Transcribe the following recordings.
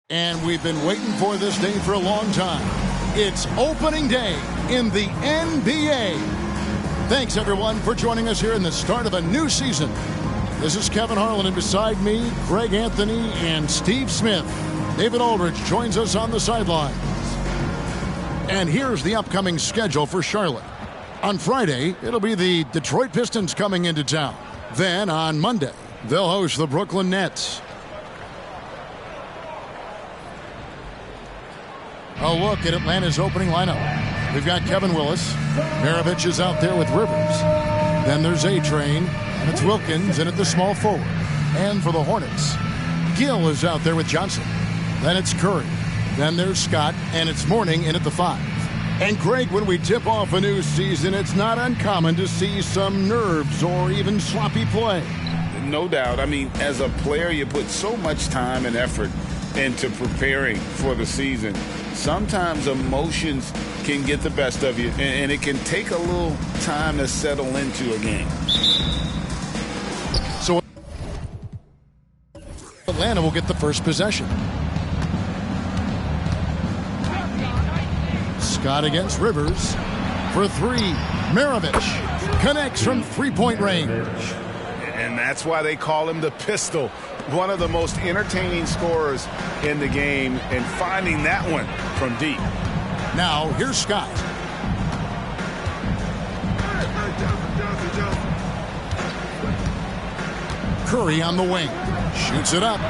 And we've been waiting for this day for a long time. It's opening day in the NBA. Thanks, everyone, for joining us here in the start of a new season. This is Kevin Harlan, and beside me, Greg Anthony and Steve Smith. David Aldridge joins us on the sidelines. And here's the upcoming schedule for Charlotte. On Friday, it'll be the Detroit Pistons coming into town. Then on Monday, they'll host the Brooklyn Nets. A look at Atlanta's opening lineup. We've got Kevin Willis. Maravich is out there with Rivers. Then there's A-Train, and it's Wilkins in at the small forward. And for the Hornets, Gill is out there with Johnson. Then it's Curry. Then there's Scott, and it's Mourning in at the 5. And Greg, when we tip off a new season, it's not uncommon to see some nerves or even sloppy play. No doubt. I mean, as a player, you put so much time and effort into preparing for the season. Sometimes emotions can get the best of you, and it can take a little time to settle into a game. So Atlanta will get the first possession. Scott against Rivers for 3. Maravich connects from three-point range. And that's why they call him the pistol. One of the most entertaining scorers in the game, and finding that one from deep. Now, here's Scott. Curry on the wing. Shoots it up.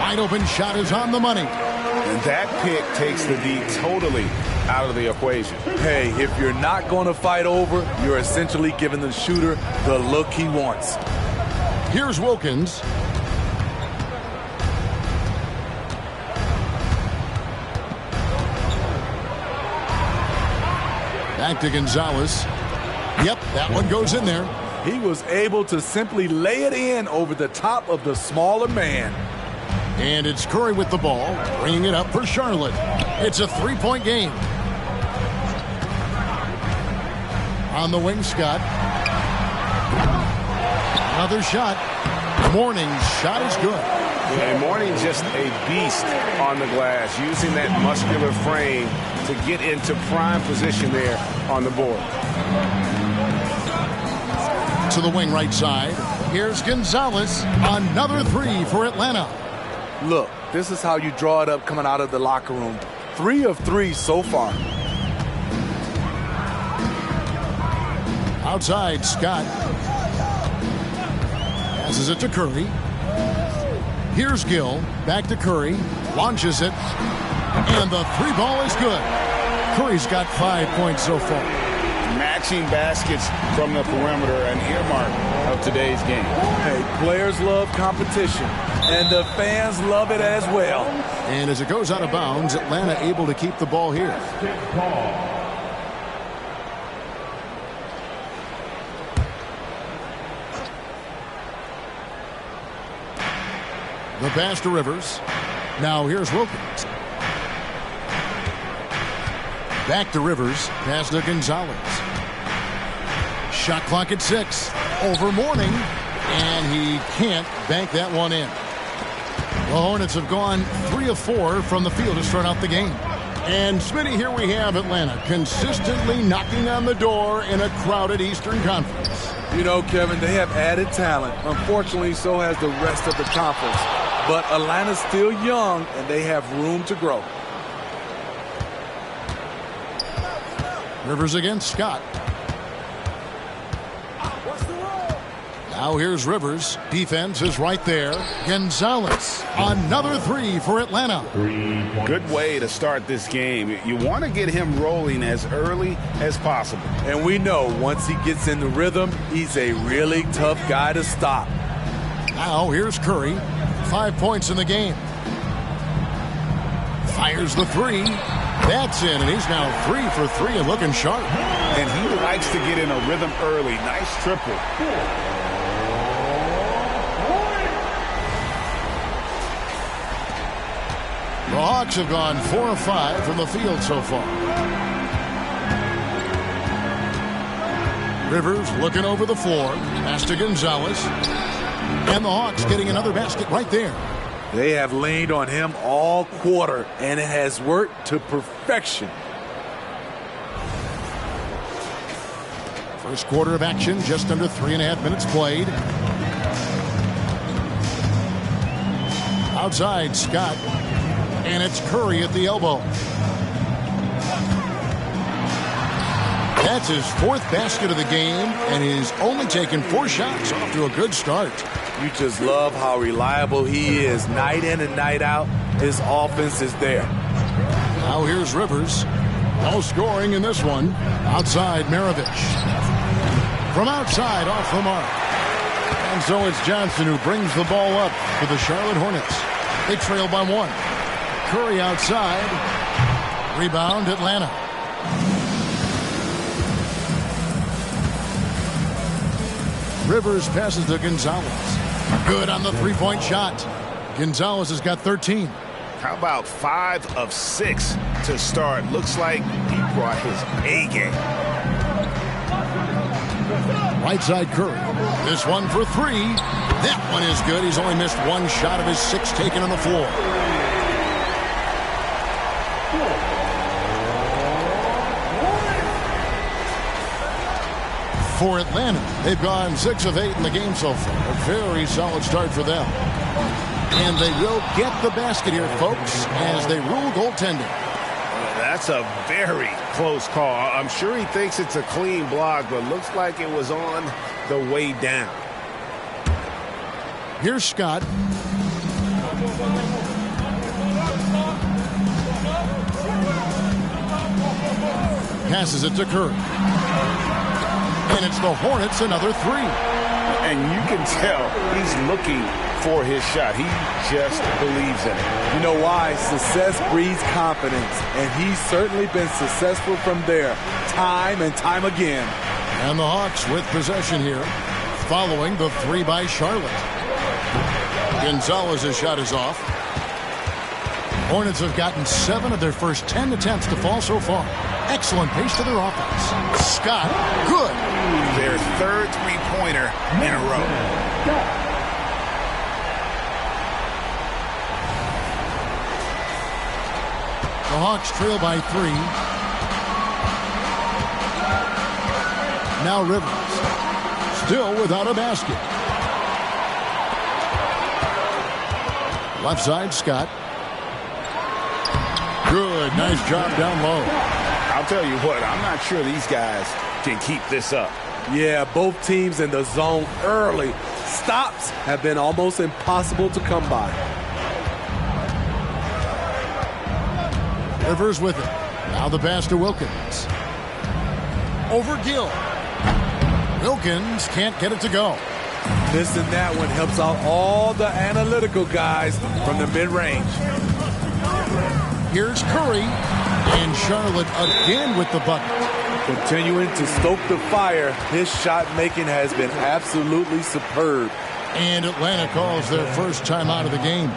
Wide open shot is on the money. And that pick takes the D totally out of the equation. Hey, if you're not going to fight over, you're essentially giving the shooter the look he wants. Here's Wilkins. Back to Gonzalez. Yep, that one goes in there. He was able to simply lay it in over the top of the smaller man. And it's Curry with the ball, bringing it up for Charlotte. It's a three-point game. On the wing, Scott. Another shot. Mourning's shot is good. And Mourning just a beast on the glass, using that muscular frame to get into prime position there on the board. To the wing right side. Here's Gonzalez. Another 3 for Atlanta. Look, this is how you draw it up coming out of the locker room. 3 of 3 so far. Outside, Scott. Passes it to Curry. Here's Gill. Back to Curry. Launches it. And the 3 ball is good. Curry's got 5 points so far. Matching baskets from the perimeter, an earmark of today's game. Hey, players love competition, and the fans love it as well. And as it goes out of bounds, Atlanta able to keep the ball here. The pass to Rivers. Now here's Wilkins. Back to Rivers. Pass to Gonzalez. Shot clock at 6. Over Mourning. And he can't bank that one in. The Hornets have gone 3 of 4 from the field to start out the game. And Smitty, here we have Atlanta consistently knocking on the door in a crowded Eastern Conference. You know, Kevin, they have added talent. Unfortunately, so has the rest of the conference. But Atlanta's still young, and they have room to grow. Rivers against Scott. Now here's Rivers. Defense is right there. Gonzalez. Another 3 for Atlanta. Good way to start this game. You want to get him rolling as early as possible. And we know once he gets in the rhythm, he's a really tough guy to stop. Now here's Curry. 5 points in the game. Fires the 3. That's in, and he's now 3 for 3 and looking sharp. And he likes to get in a rhythm early. Nice triple. The Hawks have gone 4 of 5 from the field so far. Rivers looking over the floor. Pass to Gonzalez. And the Hawks getting another basket right there. They have leaned on him all quarter, and it has worked to perfection. First quarter of action, just under 3.5 minutes played. Outside, Scott. And it's Curry at the elbow. That's his 4th basket of the game, and he's only taken 4 shots. Off to a good start. You just love how reliable he is. Night in and night out, his offense is there. Now here's Rivers. No scoring in this one. Outside, Maravich. From outside, off the mark. And so it's Johnson who brings the ball up for the Charlotte Hornets. They trail by 1. Curry outside. Rebound, Atlanta. Rivers passes to Gonzalez. Good on the 3-point shot. Gonzalez has got 13. How about 5 of 6 to start? Looks like he brought his A game. Right side Curry. This one for 3. That one is good. He's only missed 1 shot of his 6 taken on the floor. For Atlanta, they've gone 6 of 8 in the game so far. A very solid start for them. And they will get the basket here, folks, as they rule goaltending. That's a very close call. I'm sure he thinks it's a clean block, but looks like it was on the way down. Here's Scott. Passes it to Curry. And it's the Hornets, another 3. And you can tell he's looking for his shot. He just believes in it. You know why? Success breeds confidence, and he's certainly been successful from there, time and time again. And the Hawks with possession here, following the 3 by Charlotte. Gonzalez's shot is off. Hornets have gotten 7 of their first 10 attempts to fall so far. Excellent pace to their offense. Scott, good. Their 3rd 3-pointer in a row. The Hawks trail by 3. Now Rivers. Still without a basket. Left side, Scott. Good. Nice job down low. I'll tell you what, I'm not sure these guys can keep this up. Yeah, both teams in the zone early. Stops have been almost impossible to come by. Rivers with it. Now the pass to Wilkins. Over Gill. Wilkins can't get it to go. Missing that one helps out all the analytical guys from the mid-range. Here's Curry. And Charlotte again with the bucket. Continuing to stoke the fire, his shot making has been absolutely superb. And Atlanta calls their first time out of the game.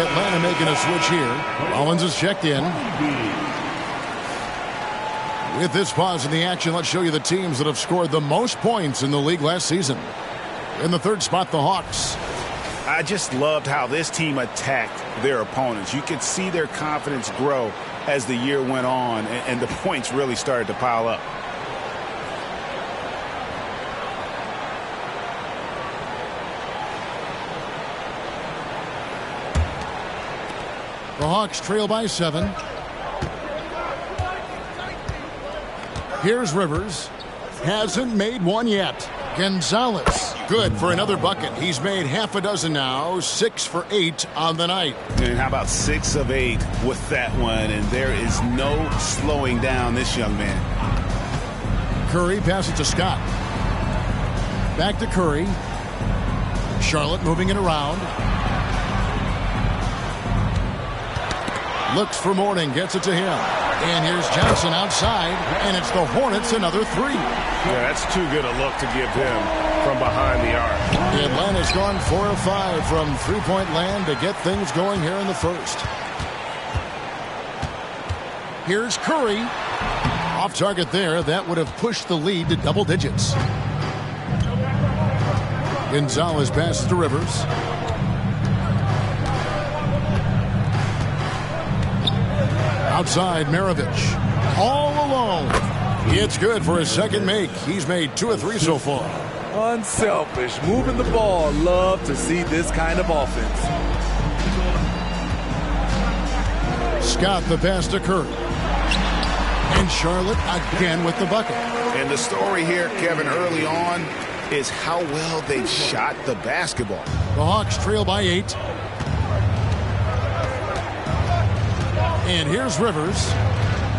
Atlanta making a switch here. Rollins is checked in. With this pause in the action, let's show you the teams that have scored the most points in the league last season. In the third spot, the Hawks. I just loved how this team attacked their opponents. You could see their confidence grow as the year went on, and the points really started to pile up. The Hawks trail by 7. Here's Rivers. Hasn't made one yet. Gonzalez, good for another bucket. He's made half a dozen now, 6 for 8 on the night. And how about 6 of 8 with that one? And there is no slowing down this young man. Curry passes to Scott. Back to Curry. Charlotte moving it around. Looks for Mourning, gets it to him. And here's Johnson outside, and it's the Hornets another 3. Yeah, that's too good a look to give him from behind the arc. Atlanta's gone 4 of 5 from three-point land to get things going here in the first. Here's Curry. Off target there. That would have pushed the lead to double digits. Gonzalez passes to Rivers. Outside, Maravich. All alone. It's good for his second make. He's made 2 of 3 so far. Unselfish. Moving the ball. Love to see this kind of offense. Scott the pass to Curry. And Charlotte again with the bucket. And the story here, Kevin, early on is how well they've shot the basketball. The Hawks trail by 8. And here's Rivers.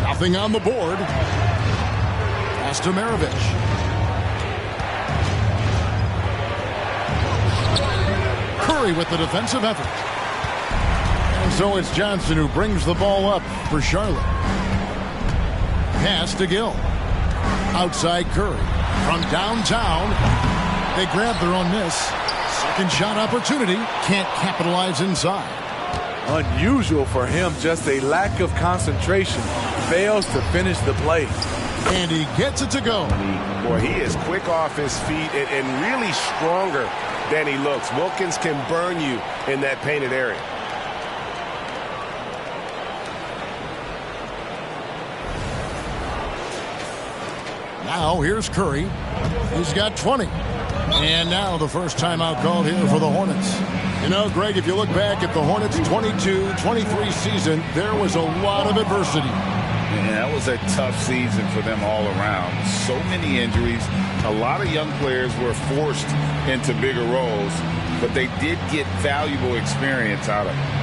Nothing on the board. Pass to Maravich. Curry with the defensive effort. And so it's Johnson who brings the ball up for Charlotte. Pass to Gill. Outside Curry. From downtown. They grab their own miss. Second shot opportunity. Can't capitalize inside. Unusual for him, just a lack of concentration. Fails to finish the play. And he gets it to go. Boy, he is quick off his feet and really stronger than he looks. Wilkins can burn you in that painted area. Now here's Curry. He's got 20. And now the first timeout called here for the Hornets. You know, Greg, if you look back at the Hornets' 22-23 season, there was a lot of adversity. Yeah, that was a tough season for them all around. So many injuries. A lot of young players were forced into bigger roles, but they did get valuable experience out of it.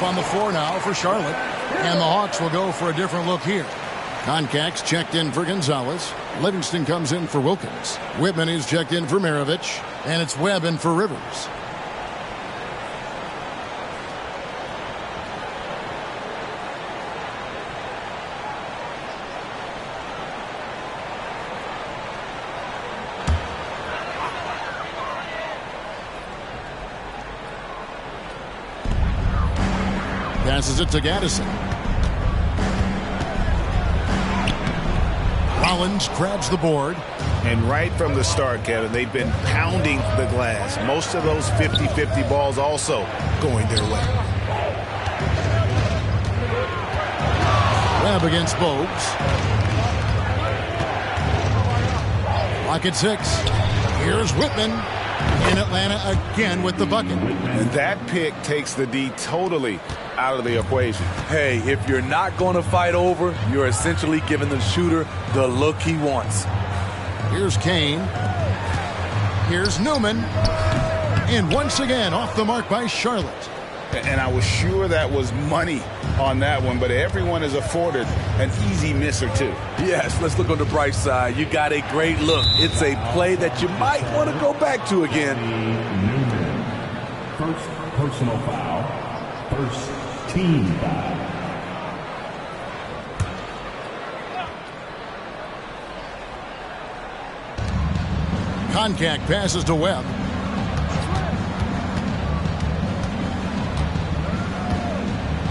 On the floor now for Charlotte, and the Hawks will go for a different look here. Concax checked in for Gonzalez. Livingston comes in for Wilkins. Whitman is checked in for Maravich, and it's Webb in for Rivers. Passes it to Gaddison. Rollins grabs the board. And right from the start, Kevin, they've been pounding the glass. Most of those 50-50 balls also going their way. Webb against Bogues. Clock at 6. Here's Whitman in Atlanta again with the bucket. And that pick takes the D totally out of the equation. Hey, if you're not going to fight over, you're essentially giving the shooter the look he wants. Here's Kane. Here's Newman. And once again, off the mark by Charlotte. And I was sure that was money on that one, but everyone has afforded an easy miss or two. Yes, let's look on the bright side. You got a great look. It's a play that you might want to go back to again. First personal foul. First team foul. Koncak passes to Webb.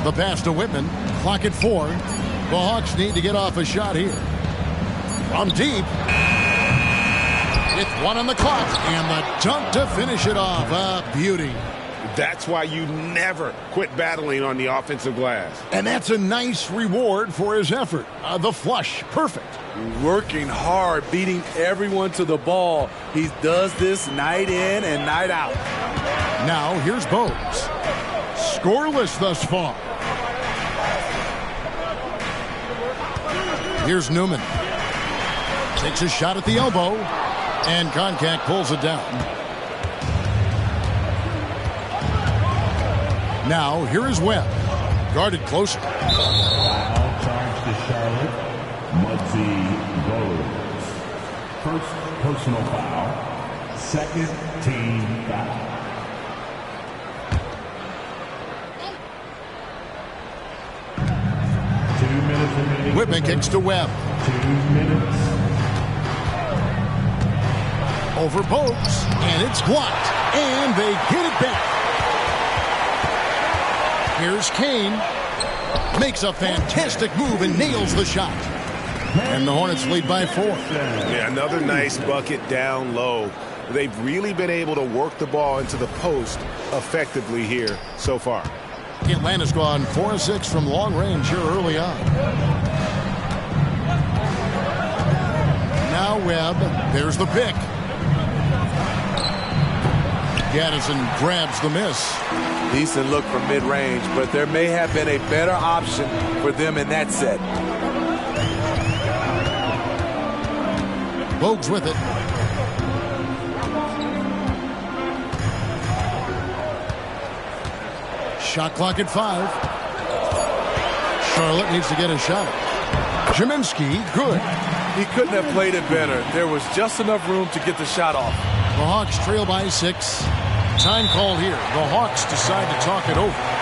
The pass to Whitman. Clock at 4. The Hawks need to get off a shot here. From deep. With 1 on the clock. And the dunk to finish it off. A beauty. That's why you never quit battling on the offensive glass. And that's a nice reward for his effort. The flush. Perfect. Working hard, beating everyone to the ball. He does this night in and night out. Now here's Bogues. Scoreless thus far. Here's Newman. Takes a shot at the elbow. And Koncak pulls it down. Now here is Webb. Guarded closer. Foul charge to Charlotte. Muggsy Rhodes. First personal foul. Second team foul. Whitman kicks to Webb. 2 minutes. Over Bogues. And it's blocked. And they get it back. Here's Kane. Makes a fantastic move and nails the shot. And the Hornets lead by 4. Yeah, another nice bucket down low. They've really been able to work the ball into the post effectively here so far. Atlanta's gone 4 of 6 from long range here early on. Now Webb. There's the pick. Gaddison grabs the miss. Decent look from mid-range, but there may have been a better option for them in that set. Bogues with it. Shot clock at 5. Charlotte needs to get a shot. Jaminski, good. He couldn't have played it better. There was just enough room to get the shot off. The Hawks trail by 6. Time called here. The Hawks decide to talk it over.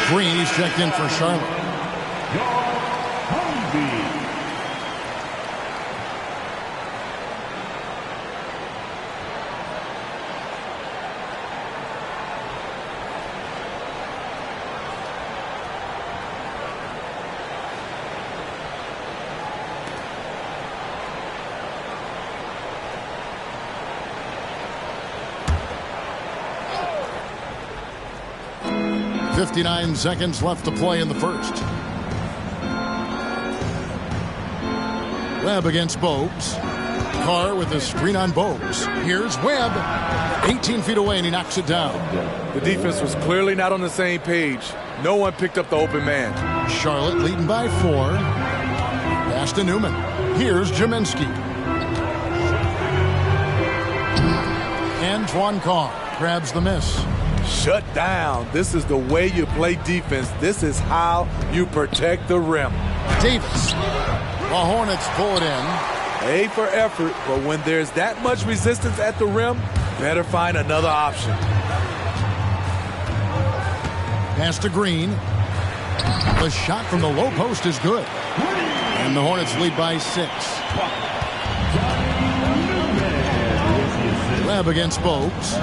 Green, he's checked in for Charlotte. Hornets. 59 seconds left to play in the first. Webb against Bogues. Carr with a screen on Bogues. Here's Webb. 18 feet away, and he knocks it down. The defense was clearly not on the same page. No one picked up the open man. Charlotte leading by 4. Pass to Newman. Here's Jaminski. Antoine Carr grabs the miss. Shut down. This is the way you play defense. This is how you protect the rim. Davis. The Hornets pull it in. A for effort, but when there's that much resistance at the rim, better find another option. Pass to Green. The shot from the low post is good. And the Hornets lead by 6. Webb against Bogues.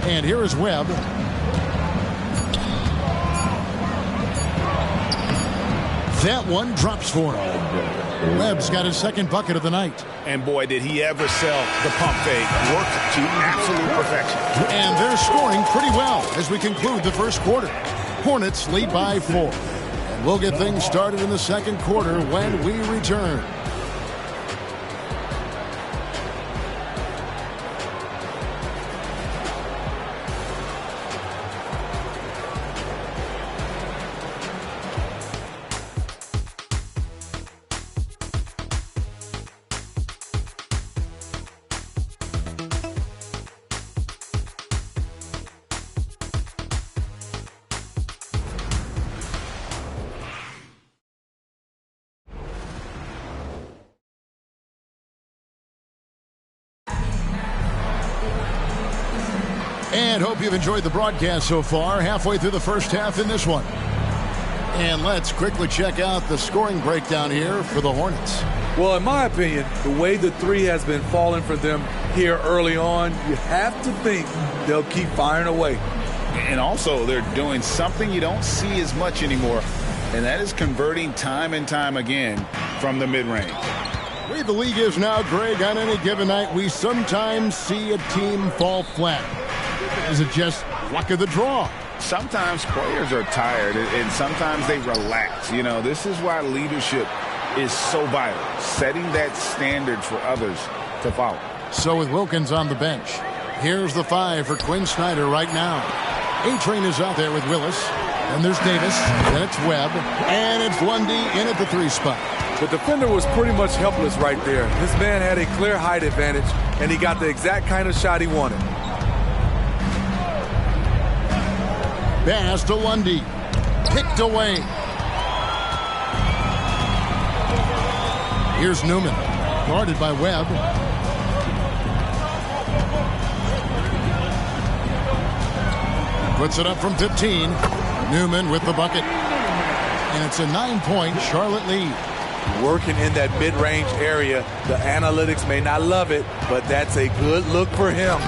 And here is Webb. That one drops for him. Webb's got his second bucket of the night. And boy, did he ever sell the pump fake. Worked to absolute perfection. And they're scoring pretty well as we conclude the first quarter. Hornets lead by 4. And we'll get things started in the second quarter when we return. And hope you've enjoyed the broadcast so far. Halfway through the first half in this one. And let's quickly check out the scoring breakdown here for the Hornets. Well, in my opinion, the way the three has been falling for them here early on, you have to think they'll keep firing away. And also, they're doing something you don't see as much anymore, and that is converting time and time again from the mid-range. The way the league is now, Greg, on any given night, we sometimes see a team fall flat. Is it just luck of the draw? Sometimes players are tired, and sometimes they relax. You know, this is why leadership is so vital, setting that standard for others to follow. So with Wilkins on the bench, here's the 5 for Quinn Snyder right now. A-Train is out there with Willis. And there's Davis. Then it's Webb. And it's Lundy in at the 3 spot. The defender was pretty much helpless right there. This man had a clear height advantage, and he got the exact kind of shot he wanted. Pass to Lundy. Picked away. Here's Newman. Guarded by Webb. Puts it up from 15. Newman with the bucket. And it's a 9-point Charlotte lead. Working in that mid-range area. The analytics may not love it, but that's a good look for him.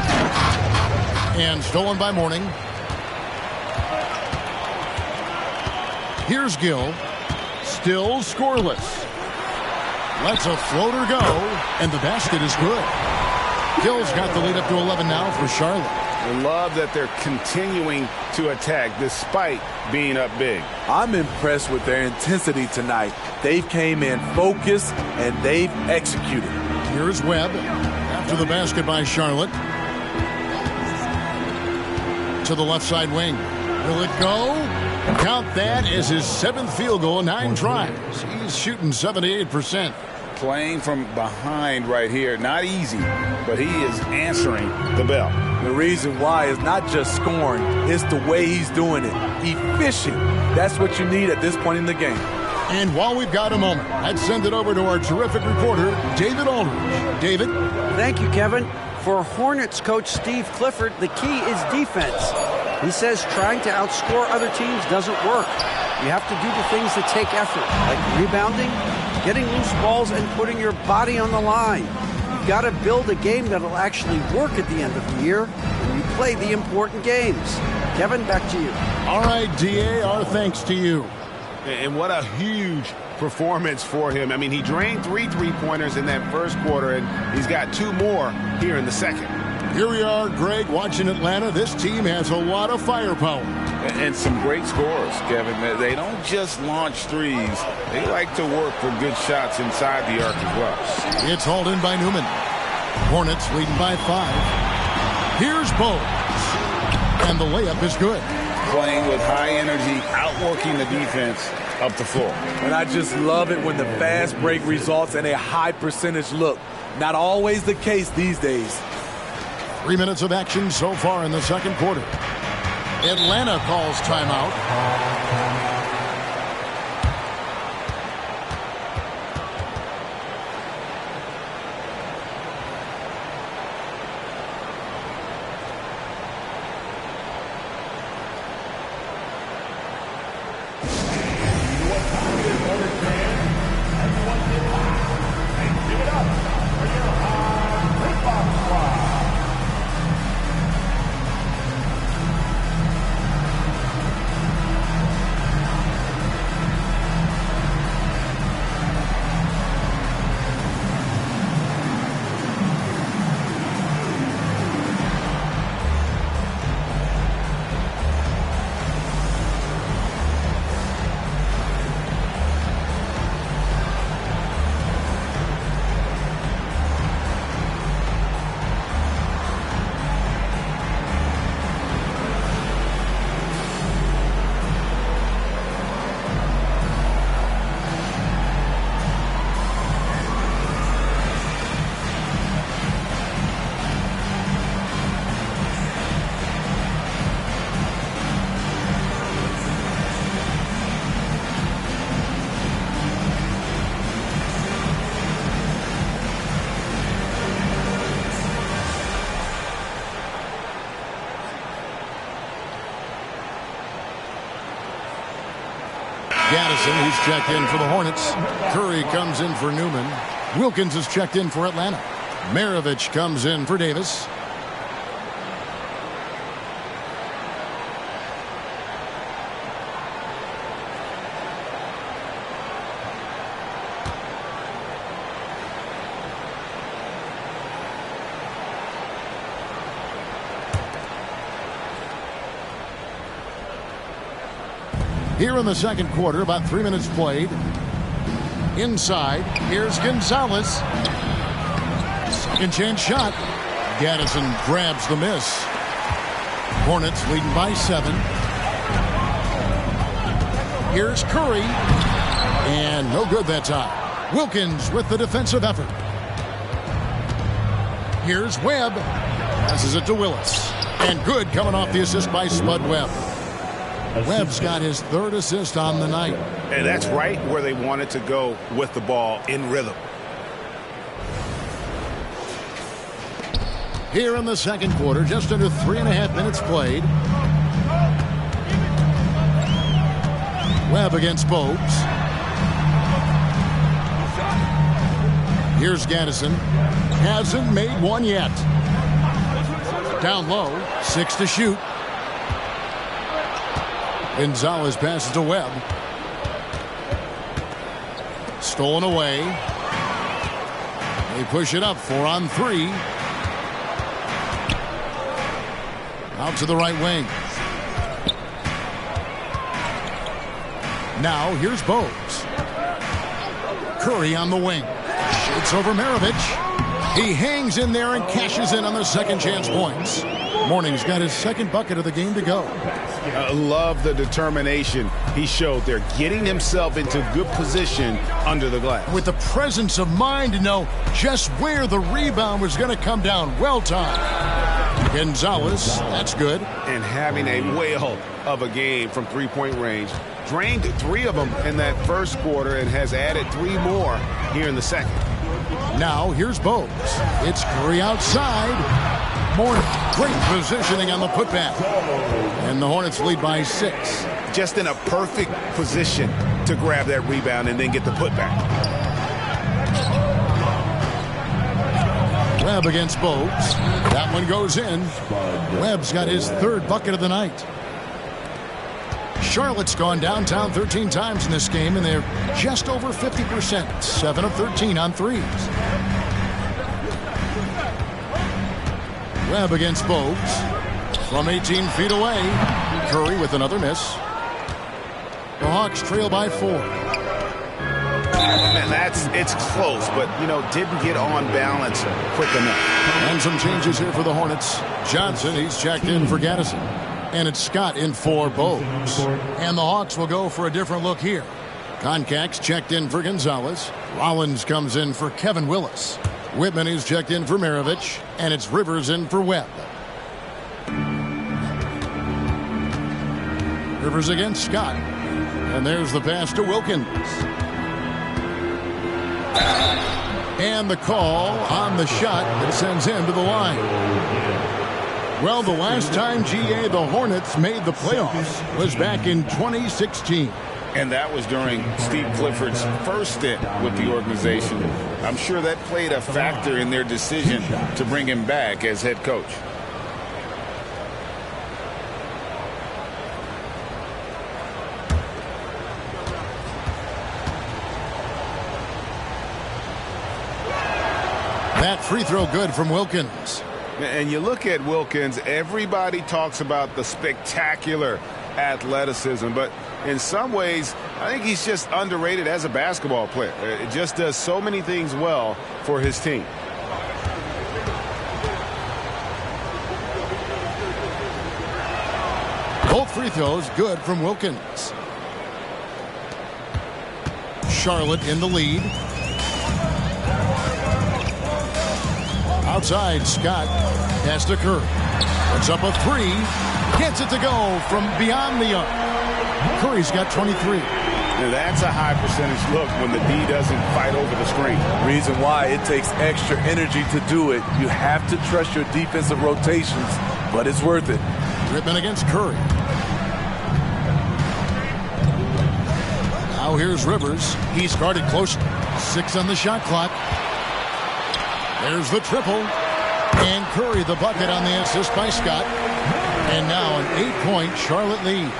And stolen by Mourning. Here's Gill. Still scoreless. Lets a floater go, and the basket is good. Gill's got the lead up to 11 now for Charlotte. I love that they're continuing to attack despite being up big. I'm impressed with their intensity tonight. They've came in focused, and they've executed. Here's Webb after the basket by Charlotte. To the left side wing. Will it go? Count that as his 7th field goal, 9 tries. He's shooting 78%. Playing from behind right here. Not easy, but he is answering the bell. The reason why is not just scoring, it's the way he's doing it. Efficient. That's what you need at this point in the game. And while we've got a moment, I'd send it over to our terrific reporter, David Aldridge. David? Thank you, Kevin. For Hornets coach Steve Clifford, the key is defense. He says trying to outscore other teams doesn't work. You have to do the things that take effort, like rebounding, getting loose balls, and putting your body on the line. You've got to build a game that'll actually work at the end of the year when you play the important games. Kevin, back to you. All right, D.A., our thanks to you. And what a huge performance for him. I mean, he drained 3 3-pointers in that first quarter, and he's got 2 more here in the second. Here we are, Greg, watching Atlanta. This team has a lot of firepower. And some great scores, Kevin. They don't just launch threes. They like to work for good shots inside the arc as well. It's hauled in by Newman. Hornets leading by 5. Here's Bowles. And the layup is good. Playing with high energy, outworking the defense up the floor. And I just love it when the fast break results in a high percentage look. Not always the case these days. 3 minutes of action so far in the second quarter. Atlanta calls timeout. Gaddison, he's checked in for the Hornets. Curry comes in for Newman. Wilkins is checked in for Atlanta. Maravich comes in for Davis. Here in the second quarter, about 3 minutes played. Inside, here's Gonzalez. Second chance shot. Gaddison grabs the miss. Hornets leading by 7. Here's Curry. And no good that time. Wilkins with the defensive effort. Here's Webb. Passes it to Willis. And good coming off the assist by Spud Webb. Webb's got his 3rd assist on the night. And that's right where they wanted to go with the ball, in rhythm. Here in the second quarter, just under 3.5 minutes played. Webb against Bowles. Here's Gaddison. Hasn't made one yet. Down low, 6 to shoot. Gonzalez passes to Webb. Stolen away. They push it up 4 on 3. Out to the right wing. Now here's Bowles. Curry on the wing. Shoots over Maravich. He hangs in there and cashes in on the second chance points. Morning's got his second bucket of the game to go. I love the determination he showed there, getting himself into good position under the glass. With the presence of mind to know just where the rebound was going to come down. Well timed. Gonzalez, that's good. And having a whale of a game from three-point range. Drained 3 of them in that first quarter and has added 3 more here in the second. Now here's Bowes. It's Curry outside. More great positioning on the putback. And the Hornets lead by 6. Just in a perfect position to grab that rebound and then get the putback. Webb against Bowes. That one goes in. Webb's got his 3rd bucket of the night. Charlotte's gone downtown 13 times in this game, and they're just over 50%. 7 of 13 on threes. Webb against Bowes. From 18 feet away. Curry with another miss. The Hawks trail by 4. Man, it's close, but, didn't get on balance quick enough. And some changes here for the Hornets. Johnson, he's checked in for Gaddison. And it's Scott in for Bowes. And the Hawks will go for a different look here. Koncak's checked in for Gonzalez. Rollins comes in for Kevin Willis. Whitman is checked in for Maravich. And it's Rivers in for Webb. Rivers against Scott. And there's the pass to Wilkins. And the call on the shot that sends him to the line. Well, the last time, GA, the Hornets made the playoffs was back in 2016. And that was during Steve Clifford's first stint with the organization. I'm sure that played a factor in their decision to bring him back as head coach. That free throw good from Wilkins. And you look at Wilkins, everybody talks about the spectacular athleticism, but in some ways, I think he's just underrated as a basketball player. It just does so many things well for his team. Both free throws good from Wilkins. Charlotte in the lead. Outside, Scott has to Curry. Puts up a 3. Gets it to go from beyond the arc. Curry's got 23. Now that's a high percentage look when the D doesn't fight over the screen. Reason why it takes extra energy to do it. You have to trust your defensive rotations, but it's worth it. Whitman against Curry. Now here's Rivers. He started close. 6 on the shot clock. There's the triple. And Curry the bucket on the assist by Scott. And now an 8-point Charlotte lead.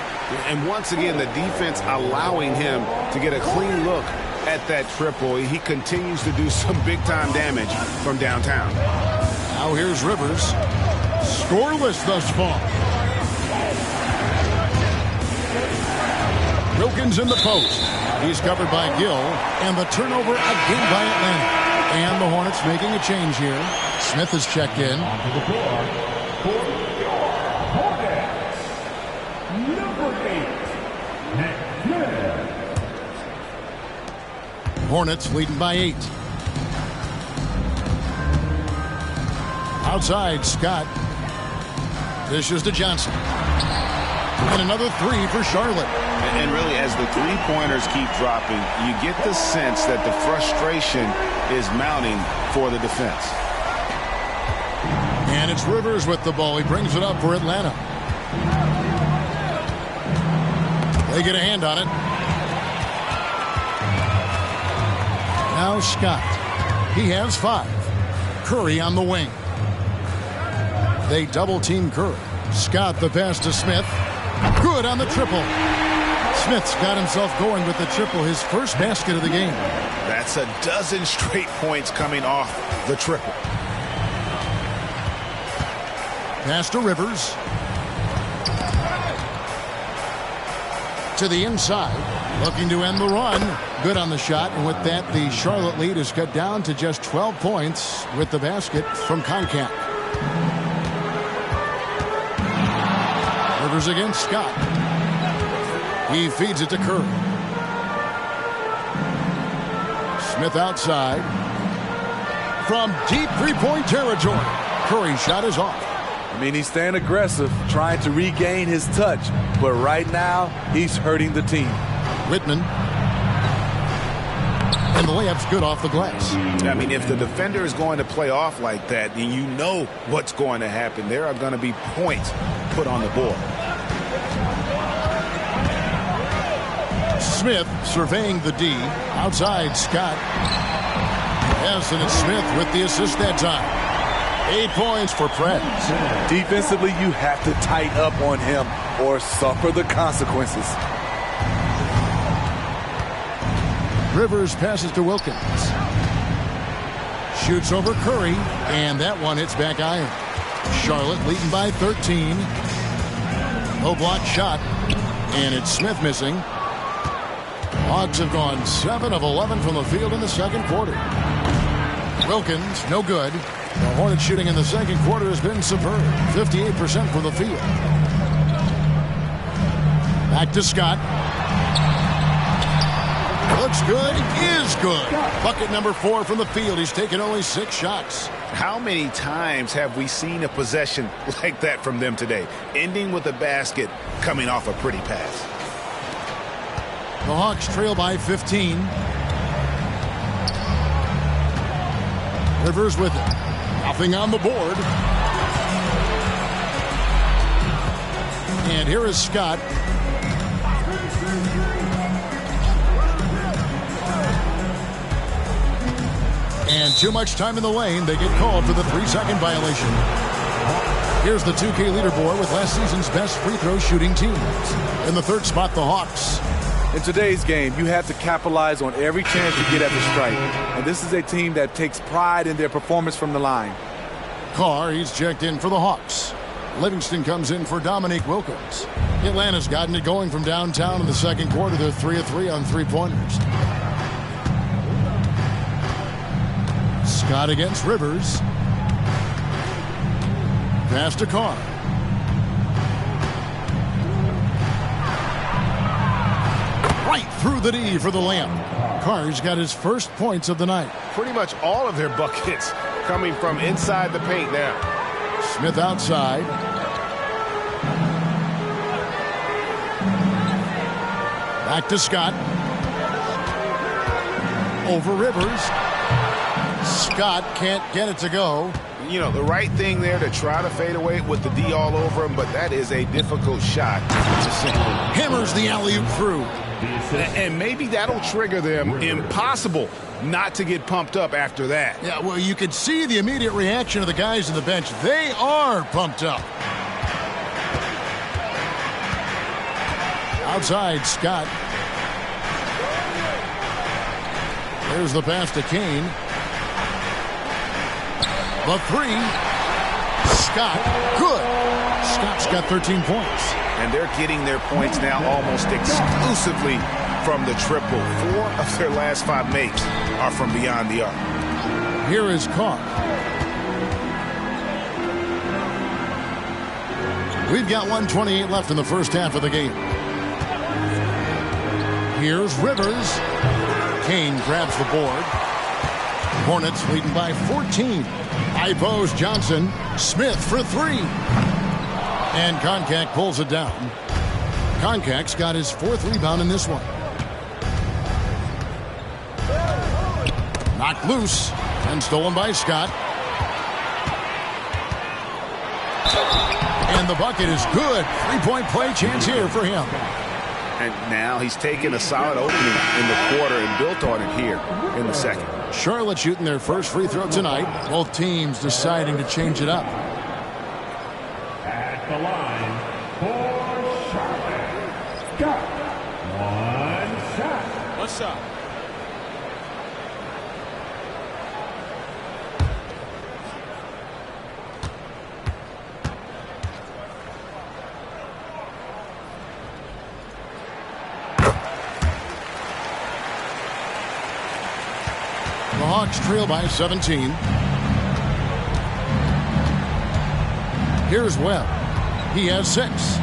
And once again, the defense allowing him to get a clean look at that triple. He continues to do some big-time damage from downtown. Now here's Rivers. Scoreless thus far. Wilkins in the post. He's covered by Gill. And the turnover again by Atlanta. And the Hornets making a change here. Smith is checked in. Onto the floor for your Hornets, number 8, Hornets leading by 8. Outside, Scott. Dishes to Johnson. And another 3 for Charlotte. And really, as the three-pointers keep dropping, you get the sense that the frustration is mounting for the defense. And it's Rivers with the ball. He brings it up for Atlanta. They get a hand on it. Now Scott. He has 5. Curry on the wing. They double-team Curry. Scott the pass to Smith. Good on the triple. Smith's got himself going with the triple, his first basket of the game. That's a dozen straight points coming off the triple. Pass to Rivers. To the inside. Looking to end the run. Good on the shot. And with that, the Charlotte lead is cut down to just 12 points with the basket from Koncak. Rivers against Scott. He feeds it to Curry. Smith outside. From deep three-point territory. Curry's shot is off. I mean, he's staying aggressive, trying to regain his touch. But right now, he's hurting the team. Whitman. And the layup's good off the glass. I mean, if the defender is going to play off like that, then you know what's going to happen. There are going to be points put on the board. Smith surveying the D. Outside, Scott. Yes, and it's Smith with the assist that time. 8 points for Preds. Defensively, you have to tighten up on him or suffer the consequences. Rivers passes to Wilkins. Shoots over Curry, and that one hits back iron. Charlotte leading by 13. Low block shot, and it's Smith missing. Hawks have gone 7 of 11 from the field in the second quarter. Wilkins, no good. The Hornets shooting in the second quarter has been superb. 58% from the field. Back to Scott. Looks good, is good. Bucket number 4 from the field. He's taken only 6 shots. How many times have we seen a possession like that from them today? Ending with a basket, coming off a pretty pass. The Hawks trail by 15. Rivers with it. Nothing on the board. And here is Scott. And too much time in the lane. They get called for the 3-second violation. Here's the 2K leaderboard with last season's best free throw shooting teams. In the third spot, the Hawks. In today's game, you have to capitalize on every chance you get at the stripe. And this is a team that takes pride in their performance from the line. Carr, he's checked in for the Hawks. Livingston comes in for Dominique Wilkins. Atlanta's gotten it going from downtown in the second quarter. They're 3 of 3 on three-pointers. Scott against Rivers. Pass to Carr. Right through the D for the layup. Carr's got his first points of the night. Pretty much all of their buckets coming from inside the paint now. Smith outside. Back to Scott. Over Rivers. Scott can't get it to go. You know, the right thing there to try to fade away with the D all over him, but that is a difficult shot to sink. Hammers the alley-oop through. And maybe that'll trigger them. Impossible not to get pumped up after that. Yeah, well, you could see the immediate reaction of the guys on the bench. They are pumped up. Outside, Scott. There's the pass to Kane. The 3. Scott, good. Scott's got 13 points. And they're getting their points now almost exclusively from the triple. 4 of their last 5 makes are from beyond the arc. Here is Carr. We've got 1:28 left in the first half of the game. Here's Rivers. Kane grabs the board. Hornets leading by 14. High post Johnson. Smith for 3. And Koncak pulls it down. Koncak's got his 4th rebound in this one. Knocked loose and stolen by Scott. And the bucket is good. 3-point play chance here for him. And now he's taken a solid opening in the quarter and built on it here in the second. Charlotte shooting their first free throw tonight. Both teams deciding to change it up. At the line for Charlotte, Scott. 1 shot. 1 shot. The Hawks trail by 17. Here's Webb. He has 6.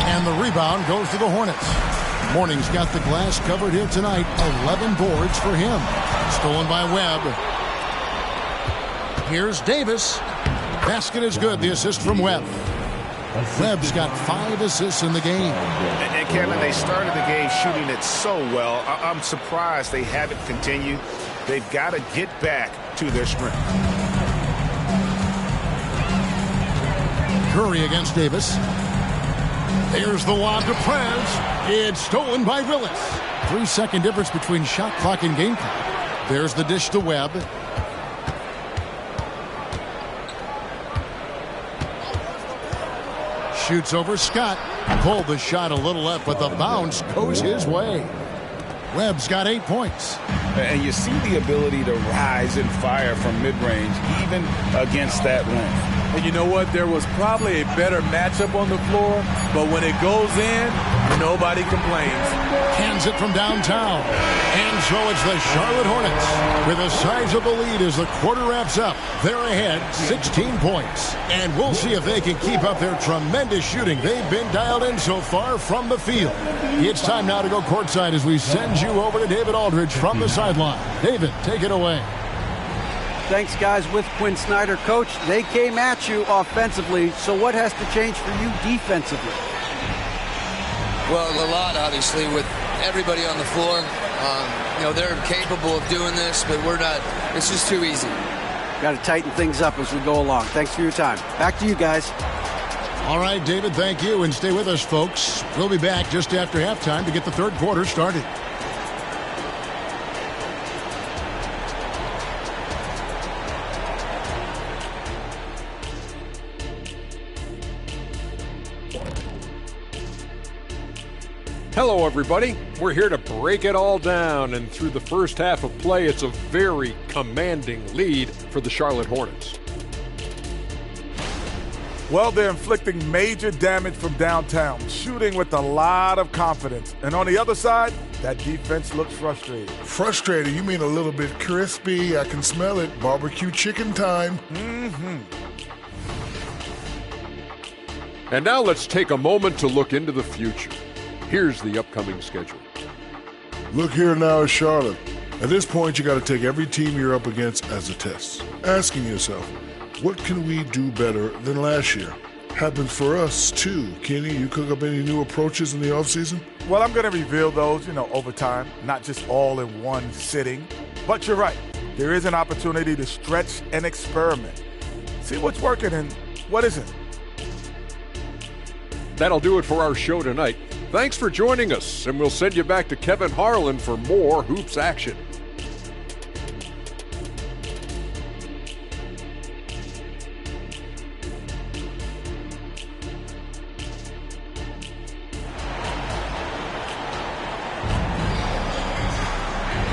And the rebound goes to the Hornets. Morning's got the glass covered here tonight. 11 boards for him. Stolen by Webb. Here's Davis. Basket is good. The assist from Webb. Webb's got 5 assists in the game. And Kevin, they started the game shooting it so well. I'm surprised they haven't continued. They've got to get back to their strength. Curry against Davis. There's the lob to Prez. It's stolen by Willis. 3-second difference between shot clock and game clock. There's the dish to Webb. Shoots over Scott. Pulled the shot a little left, but the bounce goes his way. Webb's got 8 points. And you see the ability to rise and fire from mid-range, even against that length. And you know what? There was probably a better matchup on the floor, but when it goes in, nobody complains. Hands it from downtown. And so it's the Charlotte Hornets with a sizable lead as the quarter wraps up. They're ahead 16 points. And we'll see if they can keep up their tremendous shooting. They've been dialed in so far from the field. It's time now to go courtside as we send you over to David Aldridge from the sideline. David, take it away. Thanks, guys. With Quinn Snyder, Coach, they came at you offensively, so what has to change for you defensively? Well, a lot, obviously, with everybody on the floor. They're capable of doing this, but we're not. It's just too easy. Got to tighten things up as we go along. Thanks for your time. Back to you guys. All right, David, thank you. And stay with us, folks. We'll be back just after halftime to get the third quarter started. Hello, everybody. We're here to break it all down, and through the first half of play, it's a very commanding lead for the Charlotte Hornets. Well, they're inflicting major damage from downtown, shooting with a lot of confidence. And on the other side, that defense looks frustrated. Frustrated? You mean a little bit crispy? I can smell it. Barbecue chicken time. And now let's take a moment to look into the future. Here's the upcoming schedule. Look here now at Charlotte. At this point, you got to take every team you're up against as a test. Asking yourself, what can we do better than last year? Happens for us, too. Kenny, you cook up any new approaches in the offseason? Well, I'm going to reveal those, over time, not just all in one sitting. But you're right. There is an opportunity to stretch and experiment. See what's working and what isn't. That'll do it for our show tonight. Thanks for joining us, and we'll send you back to Kevin Harlan for more Hoops action.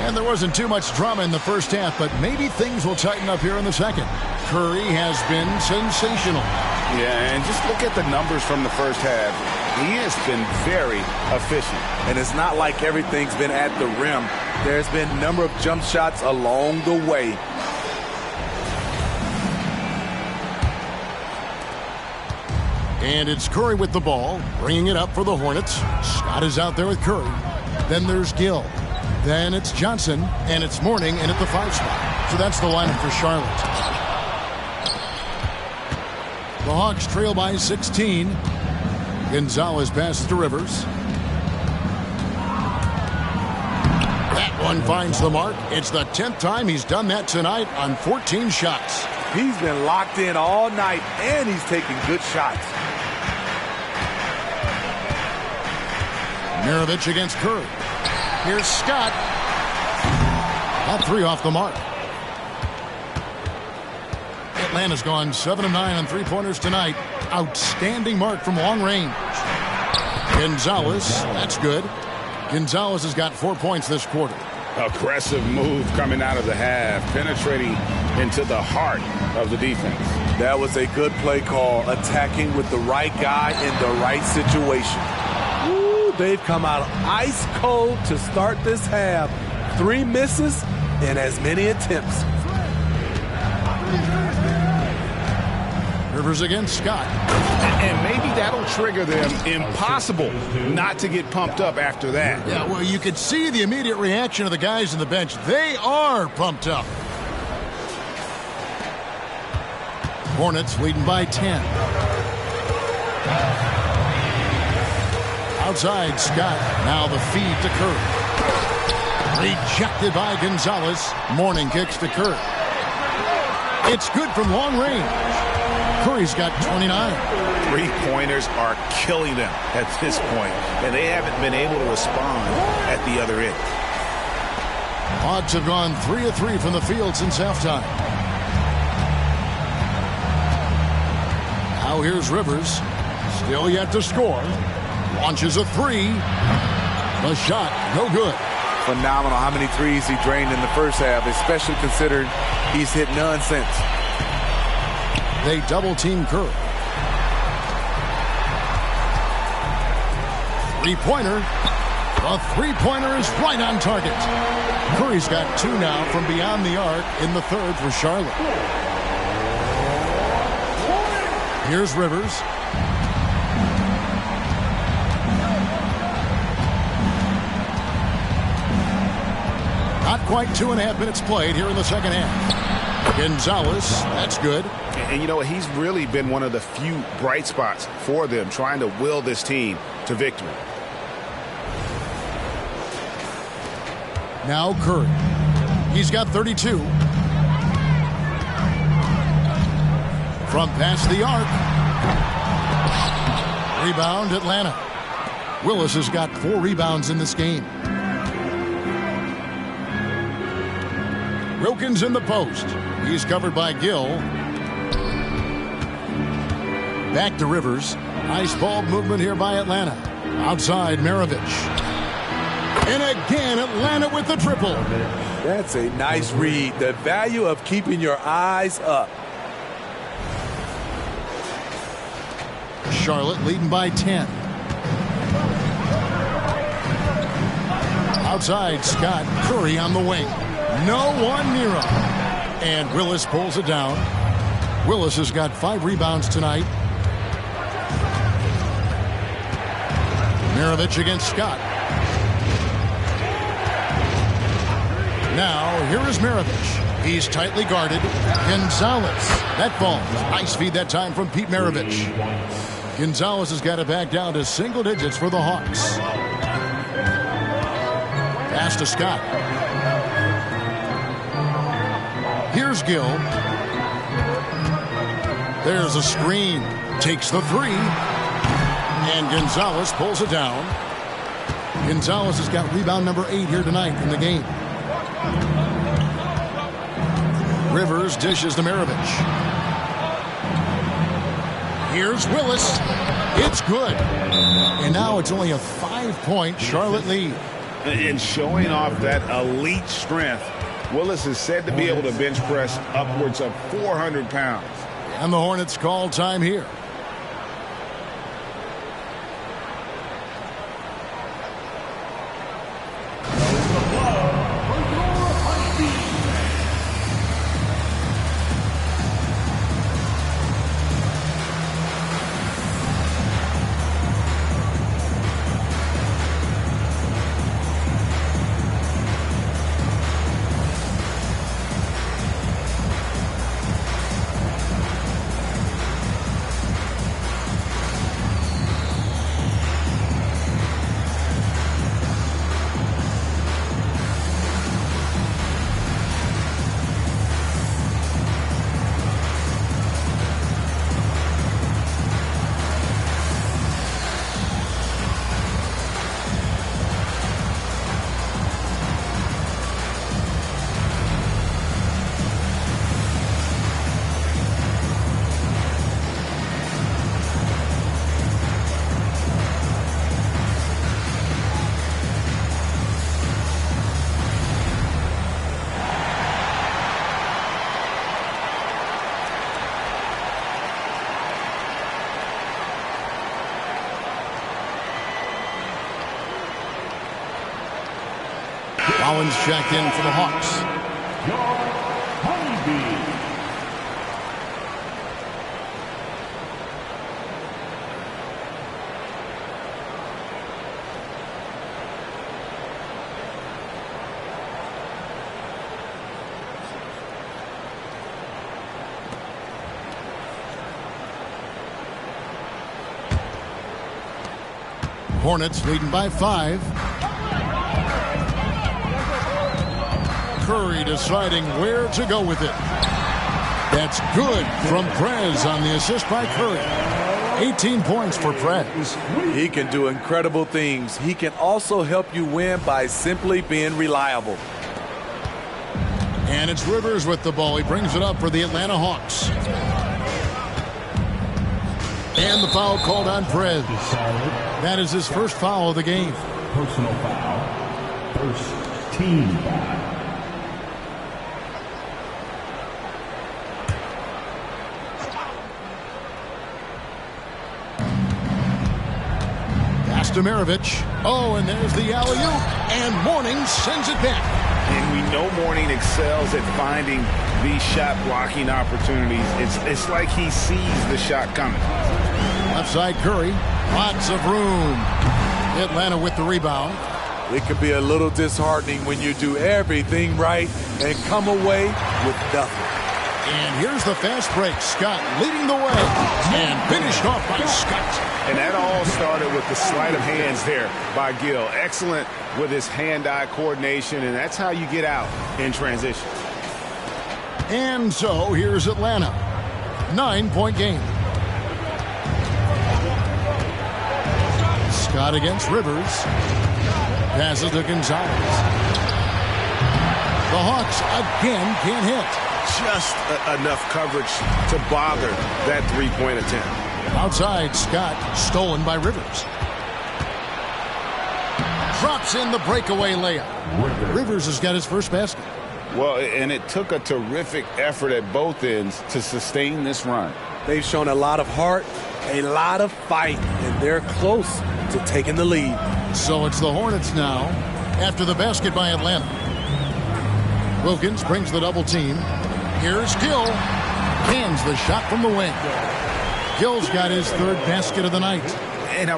And there wasn't too much drama in the first half, but maybe things will tighten up here in the second. Curry has been sensational. Yeah, and just look at the numbers from the first half. He has been very efficient. And it's not like everything's been at the rim. There's been a number of jump shots along the way. And it's Curry with the ball, bringing it up for the Hornets. Scott is out there with Curry. Then there's Gill. Then it's Johnson, and it's Mourning in at the 5 spot. So that's the lineup for Charlotte. The Hawks trail by 16. Gonzalez passes to Rivers. That one finds the mark. It's the 10th time he's done that tonight on 14 shots. He's been locked in all night, and he's taking good shots. Mirovic against Curry. Here's Scott. That 3 off the mark. Atlanta's gone 7 of 9 on three-pointers tonight. Outstanding mark from long range. Gonzalez, that's good. Gonzalez has got 4 points this quarter. Aggressive move coming out of the half, penetrating into the heart of the defense. That was a good play call, attacking with the right guy in the right situation. Ooh, they've come out ice cold to start this half. 3 misses and as many attempts. Rivers against Scott. And maybe that'll trigger them. Impossible not to get pumped up after that. Yeah, well, you could see the immediate reaction of the guys on the bench. They are pumped up. Hornets leading by 10. Outside, Scott. Now the feed to Curry. Rejected by Gonzalez. Mourning kicks to Curry. It's good from long range. Curry's got 29. Three-pointers are killing them at this point, and they haven't been able to respond at the other end. Hawks have gone 3 of 3 from the field since halftime. Now here's Rivers. Still yet to score. Launches a three. The shot, no good. Phenomenal how many threes he drained in the first half, especially considering he's hit none since. They double-team Curry. Three-pointer. The three-pointer is right on target. Curry's got 2 now from beyond the arc in the third for Charlotte. Here's Rivers. Not quite 2.5 minutes played here in the second half. Gonzalez, that's good. And you know, he's really been one of the few bright spots for them, trying to will this team to victory. Now Curry. He's got 32. From past the arc. Rebound, Atlanta. Willis has got 4 rebounds in this game. Wilkins in the post. He's covered by Gill. Back to Rivers. Nice ball movement here by Atlanta. Outside, Maravich. And again, Atlanta with the triple. That's a nice read. The value of keeping your eyes up. Charlotte leading by 10. Outside, Scott. Curry on the wing. No one near him. And Willis pulls it down. Willis has got 5 rebounds tonight. Maravich against Scott. Now, here is Maravich. He's tightly guarded. Gonzalez. That falls. Nice feed that time from Pete Maravich. Gonzalez has got it back down to single digits for the Hawks. Pass to Scott. Here's Gill. There's a screen. Takes the 3. And Gonzalez pulls it down. Gonzalez has got rebound number 8 here tonight in the game. Rivers dishes to Maravich. Here's Willis. It's good. And now it's only a 5-point Charlotte lead. And showing off that elite strength, Willis is said to be able to bench press upwards of 400 pounds. And the Hornets call time here. Collins checked in for the Hawks. Hornets leading by 5. Curry deciding where to go with it. That's good from Prez on the assist by Curry. 18 points for Prez. He can do incredible things. He can also help you win by simply being reliable. And it's Rivers with the ball. He brings it up for the Atlanta Hawks. And the foul called on Prez. That is his first foul of the game. Personal foul. First team foul. Pass to Maravich. Oh, and there's the alley-oop. And Mourning sends it back. And we know Mourning excels at finding these shot blocking opportunities. It's like he sees the shot coming. Left side Curry. Lots of room. Atlanta with the rebound. It can be a little disheartening when you do everything right and come away with nothing. And here's the fast break. Scott leading the way. And finished off by Scott. And that all started with the sleight of hands there by Gill. Excellent with his hand-eye coordination, and that's how you get out in transition. And so here's Atlanta. 9-point game. Scott against Rivers. Passes to Gonzalez. The Hawks again can't hit. Just enough coverage to bother that three-point attempt. Outside, Scott stolen by Rivers. Drops in the breakaway layup. Rivers has got his first basket. Well, and it took a terrific effort at both ends to sustain this run. They've shown a lot of heart, a lot of fight, and they're close to taking the lead. So it's the Hornets now after the basket by Atlanta. Wilkins brings the double team. Here's Gill. Cans the shot from the wing. Gill's got his third basket of the night. And I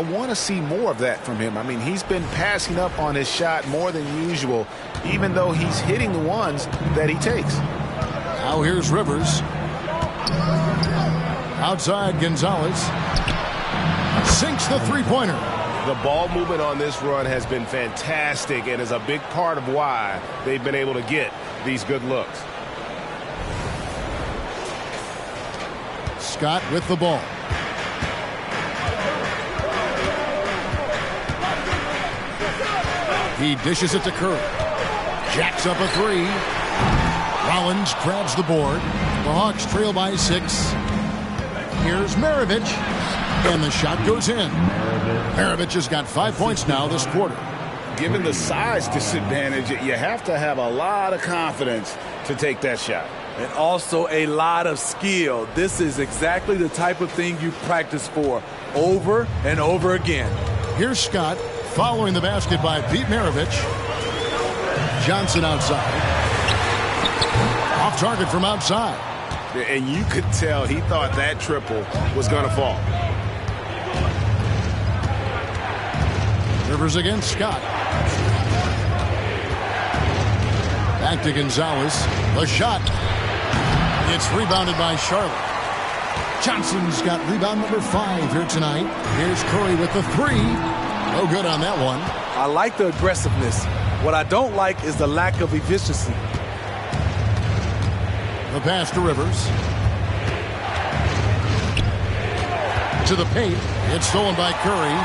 want to see more of that from him. I mean, he's been passing up on his shot more than usual, even though he's hitting the ones that he takes. Now here's Rivers. Outside, Gonzalez. Sinks the three-pointer. The ball movement on this run has been fantastic and is a big part of why they've been able to get these good looks. Scott with the ball. He dishes it to Curry. Jacks up a three. Rollins grabs the board. The Hawks trail by 6. Here's Maravich. And the shot goes in. Maravich has got 5 points now this quarter. Given the size disadvantage, you have to have a lot of confidence to take that shot. And also a lot of skill. This is exactly the type of thing you practice for over and over again. Here's Scott following the basket by Pete Maravich. Johnson outside. Off target from outside. And you could tell he thought that triple was going to fall. Rivers against Scott. Back to Gonzalez. The shot. It's rebounded by Charlotte. Johnson's got rebound number 5 here tonight. Here's Curry with the 3. No good on that one. I like the aggressiveness. What I don't like is the lack of efficiency. The pass to Rivers. To the paint. It's stolen by Curry.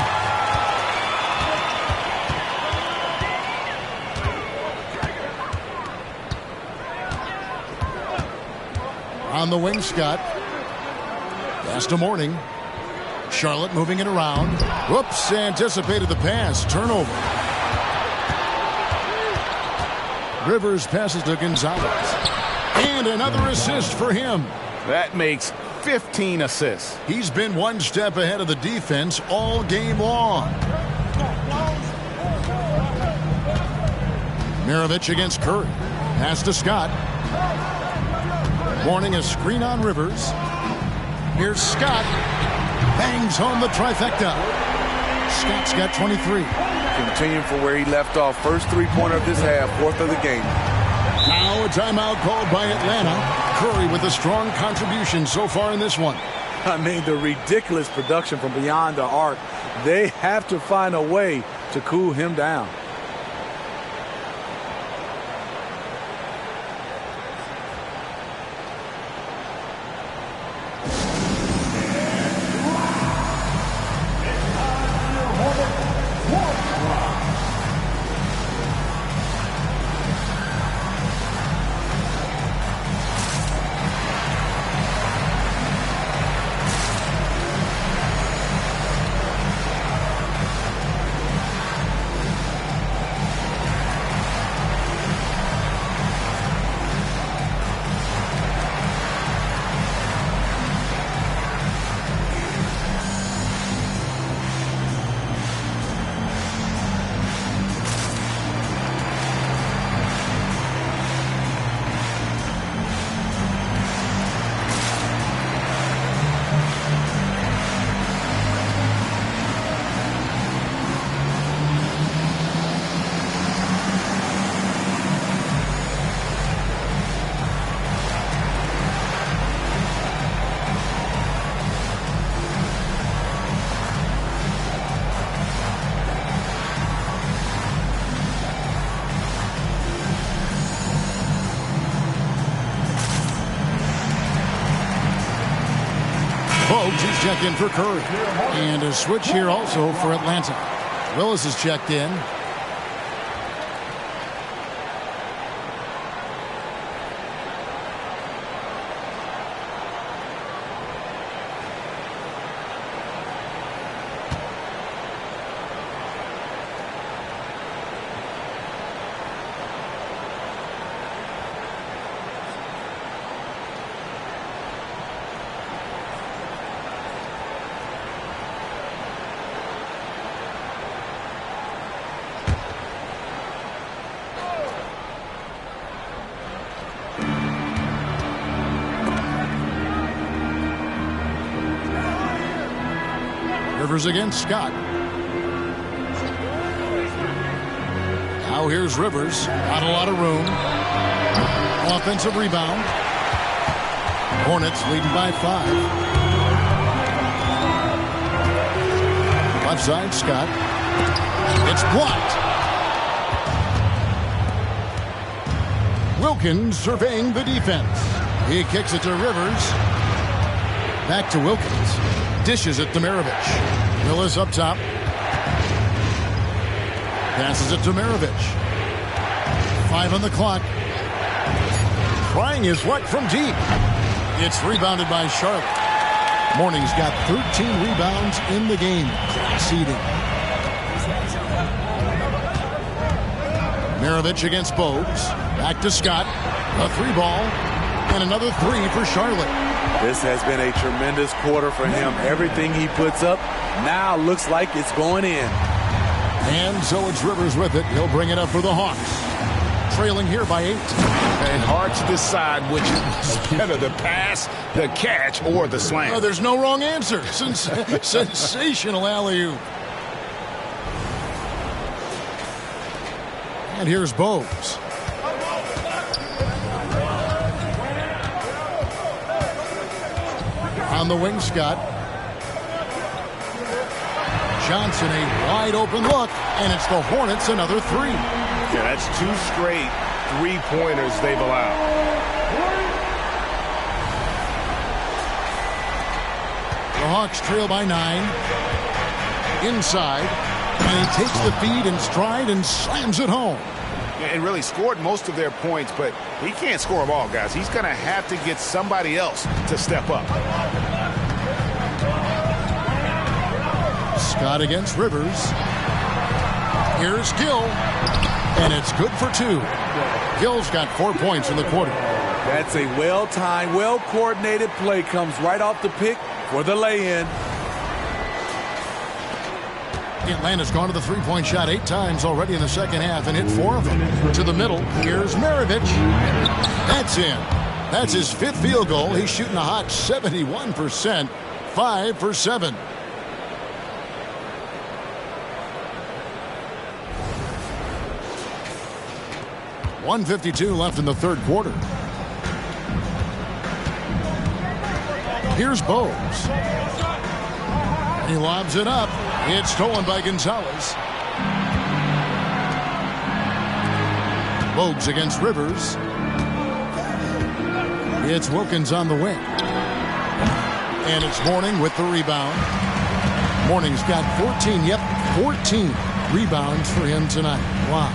On the wing, Scott. Pass to Mourning. Charlotte moving it around. Whoops, anticipated the pass. Turnover. Rivers passes to Gonzalez. And another assist for him. That makes 15 assists. He's been one step ahead of the defense all game long. Maravich against Curry. Pass to Scott. Mourning a screen on Rivers. Here's Scott. Bangs home the trifecta. Scott's got 23. Continuing from where he left off. First three-pointer of this half, 4th of the game. Now a timeout called by Atlanta. Curry with a strong contribution so far in this one. I mean, the ridiculous production from beyond the arc. They have to find a way to cool him down. Bogues is checked in for Curry. And a switch here also for Atlanta. Willis is checked in. Rivers against Scott. Now here's Rivers. Not a lot of room. Offensive rebound. Hornets leading by 5. Left side, Scott. It's blocked. Wilkins surveying the defense. He kicks it to Rivers. Back to Wilkins. Dishes it to Maravich. Willis up top. Passes it to Maravich. 5 on the clock. Trying his luck from deep. It's rebounded by Charlotte. Morning's got 13 rebounds in the game. Seeding. Maravich against Bogues. Back to Scott. A 3-ball. And another 3 for Charlotte. This has been a tremendous quarter for him. Everything he puts up now looks like it's going in. And so it's Rivers with it. He'll bring it up for the Hawks. Trailing here by 8. And hard to decide which is better, the pass, the catch, or the slam. Oh, there's no wrong answer. Sensational alley-oop. And here's Bogues. On the wing, Scott. Johnson, a wide open look, and it's the Hornets another 3. Yeah, that's 2 straight 3-pointers they've allowed. The Hawks trail by 9. Inside, and he takes the feed in stride and slams it home. And really scored most of their points, but he can't score them all, guys. He's going to have to get somebody else to step up. Scott against Rivers. Here's Gill, and it's good for 2. Gill's got 4 points in the quarter. That's a well-timed, well-coordinated play. Comes right off the pick for the lay-in. Atlanta's gone to the 3-point shot 8 times already in the second half and hit 4 of them. To the middle, here's Maravich. That's in. That's his 5th field goal. He's shooting a hot 71%. 5 for 7. .152 left in the third quarter. Here's Bowes. He lobs it up. It's stolen by Gonzalez. Bogues against Rivers. It's Wilkins on the wing. And it's Mourning with the rebound. Mourning's got 14. Yep, 14 rebounds for him tonight. Wow.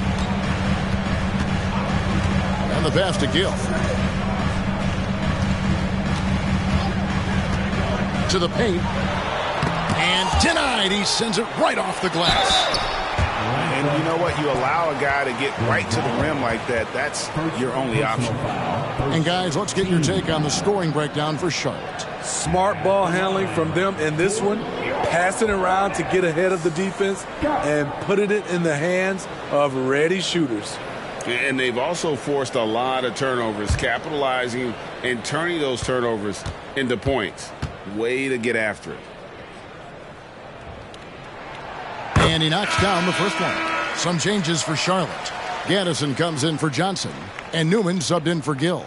And the pass to Gill. To the paint. And denied. He sends it right off the glass. And you know what? You allow a guy to get right to the rim like that. That's your only option. And guys, let's get your take on the scoring breakdown for Charlotte. Smart ball handling from them in this one. Passing around to get ahead of the defense and putting it in the hands of ready shooters. And they've also forced a lot of turnovers, capitalizing and turning those turnovers into points. Way to get after it. And he knocks down the first one. Some changes for Charlotte. Gaddison comes in for Johnson, and Newman subbed in for Gill.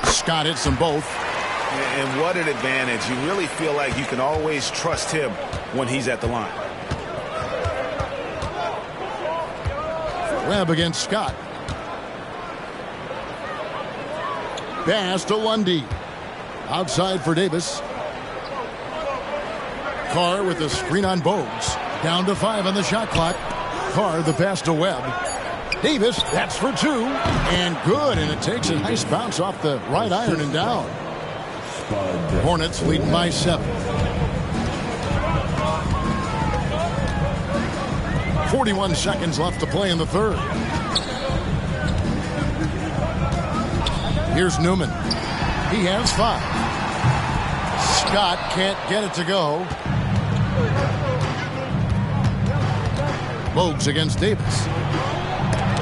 Scott hits them both. And what an advantage. You really feel like you can always trust him when he's at the line. Webb against Scott. Pass to Lundy. Outside for Davis. Carr with the screen on Bogues. Down to 5 on the shot clock. Carr the pass to Webb. Davis, that's for 2. And good, and it takes a nice bounce off the right iron and down. Hornets leading by 7. 41 seconds left to play in the third. Here's Newman. He has 5. Scott can't get it to go. Bogues against Davis.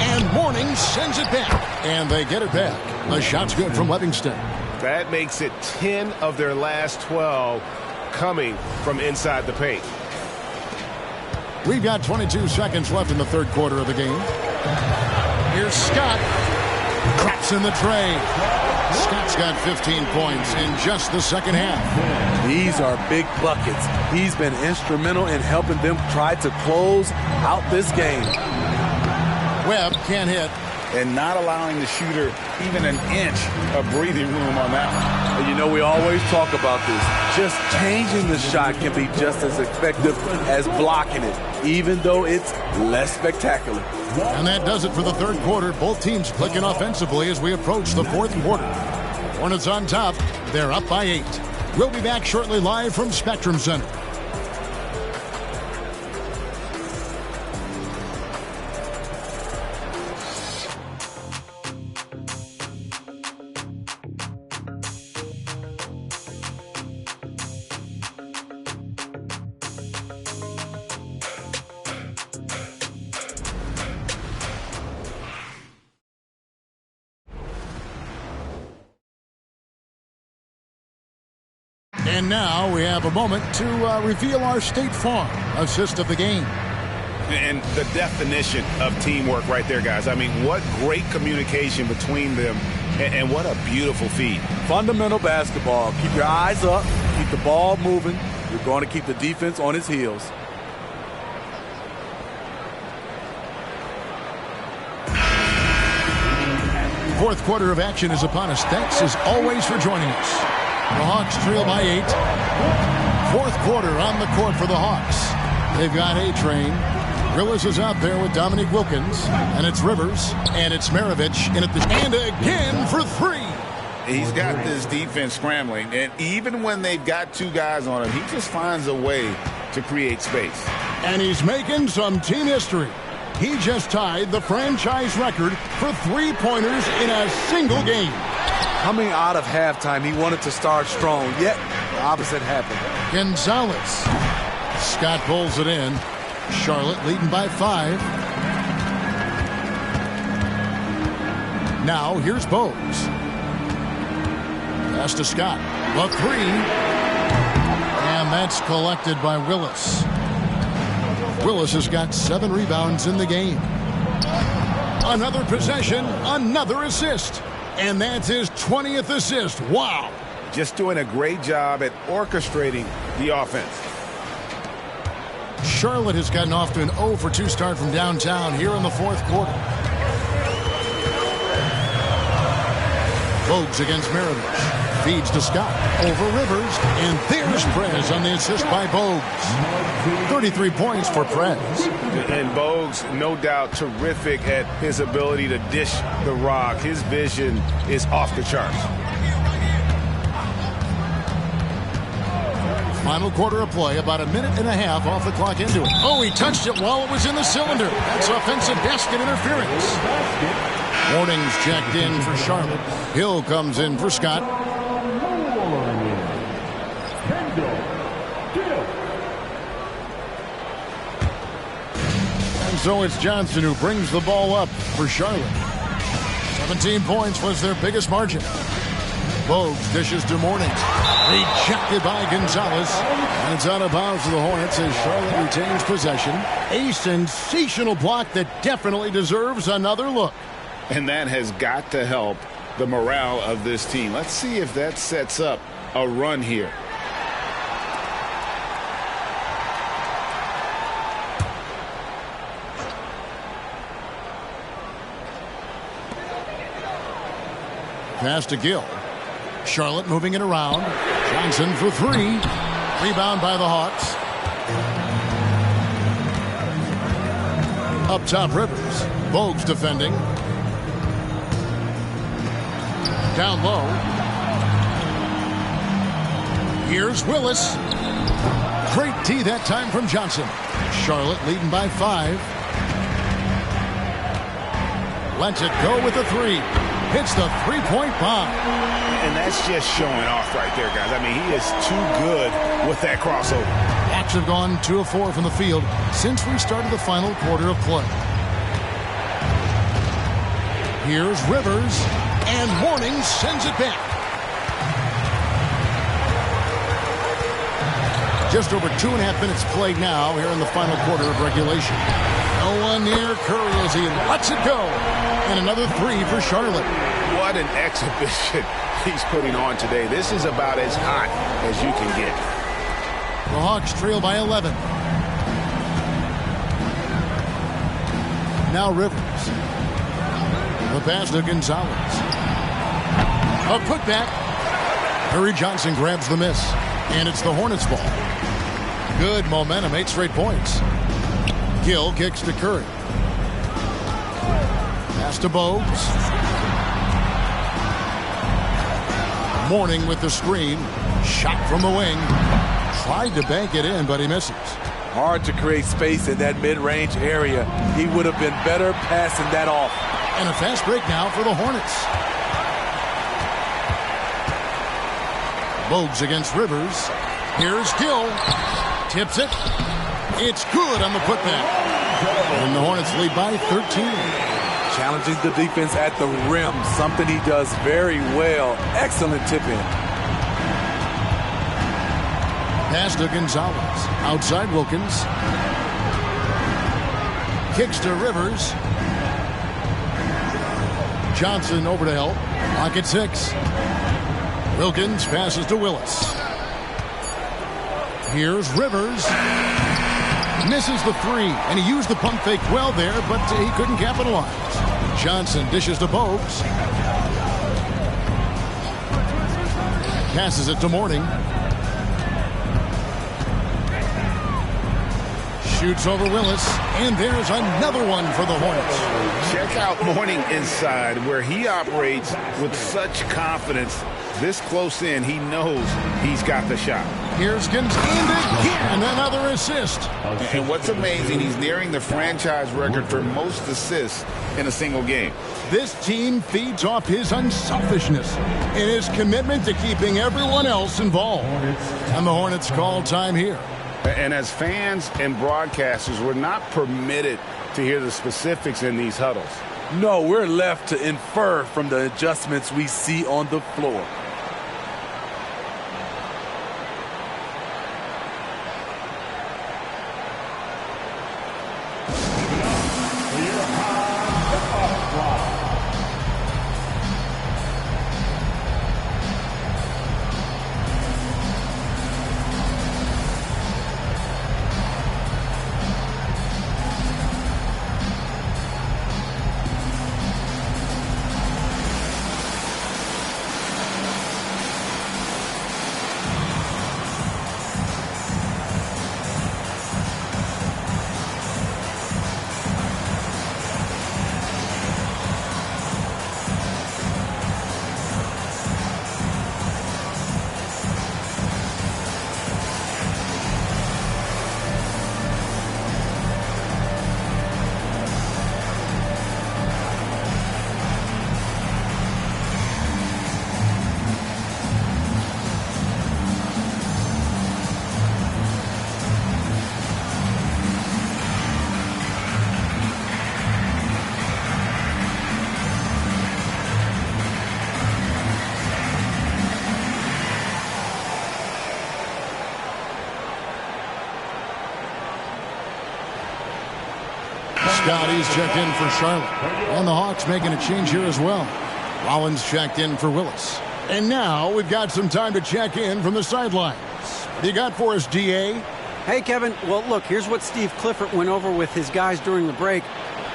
And Mourning sends it back. And they get it back. The shot's good from Livingston. That makes it 10 of their last 12 coming from inside the paint. We've got 22 seconds left in the third quarter of the game. Here's Scott. Traps in the tray. Scott's got 15 points in just the second half. These are big buckets. He's been instrumental in helping them try to close out this game. Webb can't hit. And not allowing the shooter even an inch of breathing room on that one. And you know, we always talk about this. Just changing the shot can be just as effective as blocking it, even though it's less spectacular. And that does it for the third quarter. Both teams clicking offensively as we approach the fourth quarter. Hornets on top. They're up by 8. We'll be back shortly live from Spectrum Center. And now we have a moment to reveal our State Farm assist of the game. And the definition of teamwork right there, guys. I mean, what great communication between them, and what a beautiful feed. Fundamental basketball. Keep your eyes up. Keep the ball moving. You're going to keep the defense on its heels. Fourth quarter of action is upon us. Thanks as always for joining us. The Hawks trail by 8. Fourth quarter on the court for the Hawks. They've got A-Train. Willis is out there with Dominique Wilkins. And it's Rivers. And it's Maravich. And again for 3. He's got this defense scrambling. And even when they've got 2 guys on him, he just finds a way to create space. And he's making some team history. He just tied the franchise record for 3-pointers in a single game. Coming out of halftime, he wanted to start strong, yet the opposite happened. Gonzalez. Scott pulls it in. Charlotte leading by 5. Now here's Bogues. Pass to Scott. The three. And that's collected by Willis. Willis has got 7 rebounds in the game. Another possession, another assist. And that's his 20th assist. Wow. Just doing a great job at orchestrating the offense. Charlotte has gotten off to an 0 for 2 start from downtown here in the 4th quarter. Bogues against Maravich. Feeds to Scott. Over Rivers. And there's Prez on the assist by Bogues. 33 points for Prez. And Bogues, no doubt, terrific at his ability to dish the rock. His vision is off the charts. Final quarter of play, about a minute and a half off the clock into it. Oh, he touched it while it was in the cylinder. That's offensive basket interference. Warnings checked in for Charlotte. Hill comes in for Scott. And so it's Johnson who brings the ball up for Charlotte. 17 points was their biggest margin. Bogues dishes to Mornings. Rejected by Gonzalez. And it's out of bounds to the Hornets as Charlotte retains possession. A sensational block that definitely deserves another look. And that has got to help the morale of this team. Let's see if that sets up a run here. Pass to Gill. Charlotte moving it around. Johnson for 3. Rebound by the Hawks. Up top, Rivers. Bogues defending. Down low. Here's Willis. Great tee that time from Johnson. Charlotte leading by 5. Lets it go with the 3. Hits the 3-point bomb. And that's just showing off right there, guys. I mean, he is too good with that crossover. Hawks have gone 2 of 4 from the field since we started the final quarter of play. Here's Rivers, and Mornings sends it back. Just over 2.5 minutes played now here in the final quarter of regulation. No one near Curry as he lets it go. And another 3 for Charlotte. What an exhibition he's putting on today. This is about as hot as you can get. The Hawks trail by 11. Now Rivers. The pass to Gonzalez. A putback. Harry Johnson grabs the miss. And it's the Hornets ball. Good momentum, 8 straight points. Gill kicks to Curry. Pass to Bogues. Morning with the screen. Shot from the wing. Tried to bank it in, but he misses. Hard to create space in that mid-range area. He would have been better passing that off. And a fast break now for the Hornets. Bogues against Rivers. Here's Gill. Tips it. It's good on the putback. And the Hornets lead by 13. Challenging the defense at the rim, something he does very well. Excellent tip-in. Pass to Gonzalez. Outside Wilkins. Kicks to Rivers. Johnson over to help. Clock at 6. Wilkins passes to Willis. Here's Rivers. Misses the 3, and he used the pump fake well there, but he couldn't capitalize. Johnson dishes to Bogues. Passes it to Morning. Shoots over Willis, and there's another one for the Hornets. Check out Morning inside, where he operates with such confidence. This close in, he knows he's got the shot. Here's Gonzalez, and again, another assist. And what's amazing, he's nearing the franchise record for most assists in a single game. This team feeds off his unselfishness and his commitment to keeping everyone else involved. And the Hornets call time here. And as fans and broadcasters, we're not permitted to hear the specifics in these huddles. No, we're left to infer from the adjustments we see on the floor. Scott, he's checked in for Charlotte. And the Hawks making a change here as well. Rollins checked in for Willis. And now we've got some time to check in from the sidelines. What do you got for us, D.A.? Hey, Kevin. Well, look, here's what Steve Clifford went over with his guys during the break.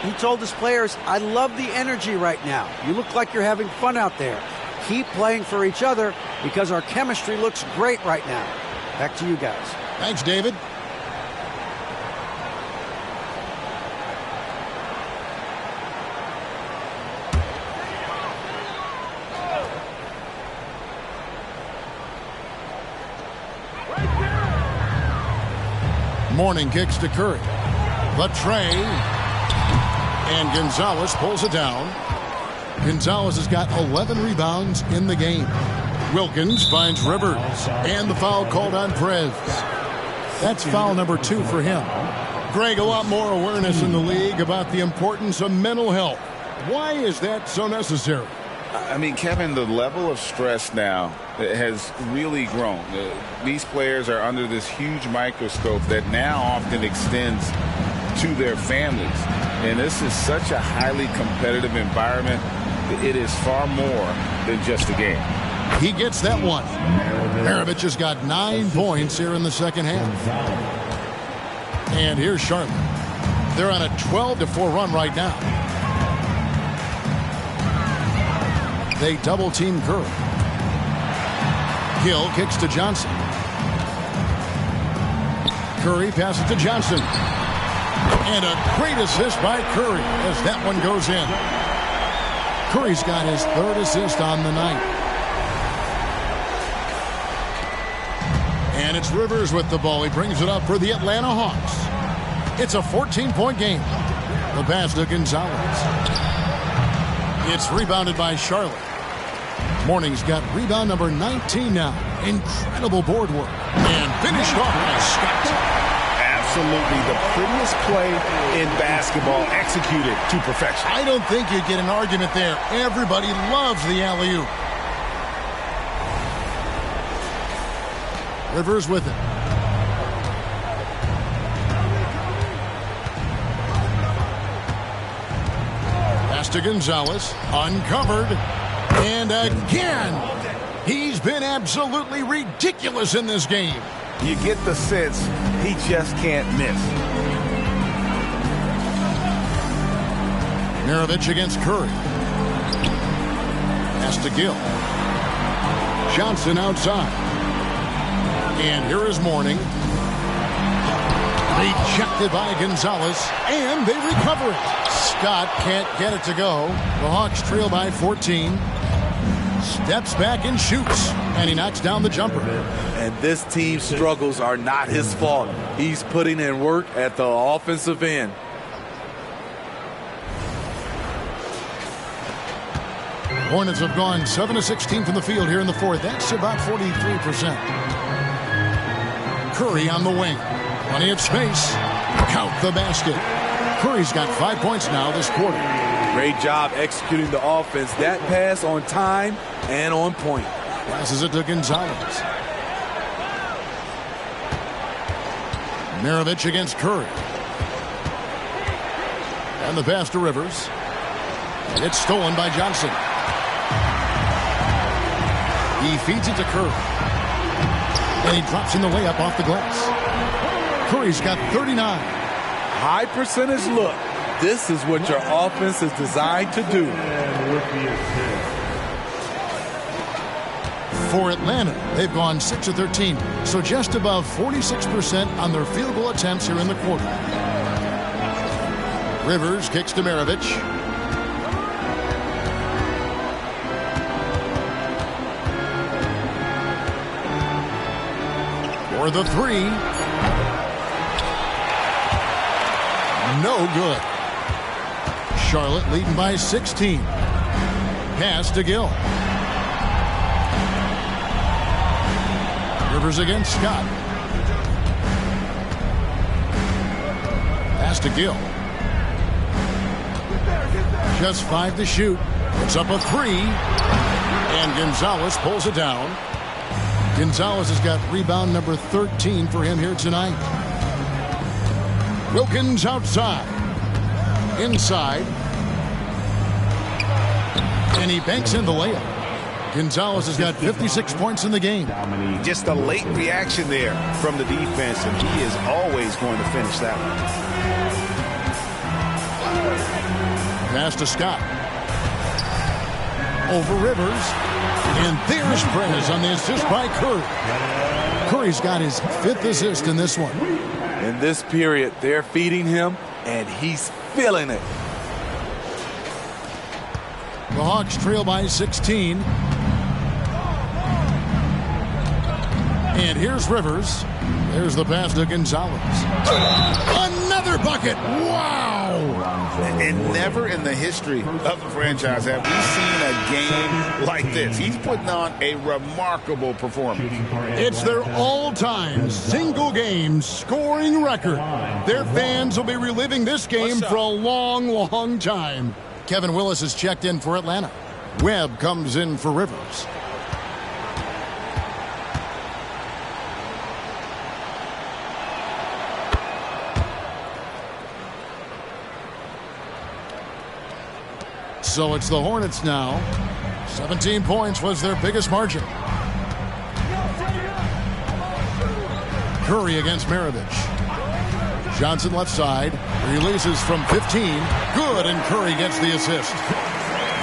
He told his players, I love the energy right now. You look like you're having fun out there. Keep playing for each other because our chemistry looks great right now. Back to you guys. Thanks, David. Morning kicks to Curry. The tray. And Gonzalez pulls it down. Gonzalez has got 11 rebounds in the game. Wilkins finds Rivers. And the foul called on Perez. That's foul number 2 for him. Greg, a lot more awareness in the league about the importance of mental health. Why is that so necessary? I mean, Kevin, the level of stress now has really grown. These players are under this huge microscope that now often extends to their families. And this is such a highly competitive environment. It is far more than just a game. He gets that one. Maravich has got 9 points here in the second half. And here's Charlotte. They're on a 12-4 run right now. They double-team Curry. Hill kicks to Johnson. Curry passes to Johnson. And a great assist by Curry as that one goes in. Curry's got his 3rd assist on the night. And it's Rivers with the ball. He brings it up for the Atlanta Hawks. It's a 14-point game. The pass to Gonzalez. It's rebounded by Charlotte. Morning's got rebound number 19 now. Incredible board work. And finished off by Scott. Absolutely the prettiest play in basketball, executed to perfection. I don't think you'd get an argument there. Everybody loves the alley-oop. Rivers with it. Pass to Gonzalez. Uncovered. And again, he's been absolutely ridiculous in this game. You get the sense he just can't miss. Maravich against Curry. Pass to Gill. Johnson outside. And here is Morning. Rejected by Gonzalez. And they recover it. Scott can't get it to go. The Hawks trail by 14. Steps back and shoots. And he knocks down the jumper. And this team's struggles are not his fault. He's putting in work at the offensive end. Hornets have gone 7 of 16 from the field here in the 4th. That's about 43%. Curry on the wing. Plenty of space. Count the basket. Curry's got 5 points now this quarter. Great job executing the offense. That pass on time and on point. Passes it to Gonzalez. Maravich against Curry. And the pass to Rivers. And it's stolen by Johnson. He feeds it to Curry. And he drops in the layup off the glass. Curry's got 39. High percentage look. This is what your offense is designed to do. For Atlanta, they've gone 6 of 13, so just above 46% on their field goal attempts here in the quarter. Rivers kicks to Maravich. For the 3. No good. Charlotte leading by 16. Pass to Gill. Rivers against Scott. Pass to Gill. Just 5 to shoot. Puts up a 3. And Gonzalez pulls it down. Gonzalez has got rebound number 13 for him here tonight. Wilkins outside. Inside. And he banks in the layup. Gonzalez has got 56 points in the game. Just a late reaction there from the defense, and he is always going to finish that one. Pass to Scott. Over Rivers. And there's Prez on the assist by Curry. Curry's got his 5th assist in this one. In this period, they're feeding him, and he's feeling it. The Hawks trail by 16. And here's Rivers. There's the pass to Gonzalez. Another bucket. Wow. And never in the history of the franchise have we seen a game like this. He's putting on a remarkable performance. It's their all-time single-game scoring record. Their fans will be reliving this game for a long, long time. Kevin Willis is checked in for Atlanta. Webb comes in for Rivers. So it's the Hornets now. 17 points was their biggest margin. Curry against Maravich. Johnson left side. Releases from 15. Good, and Curry gets the assist.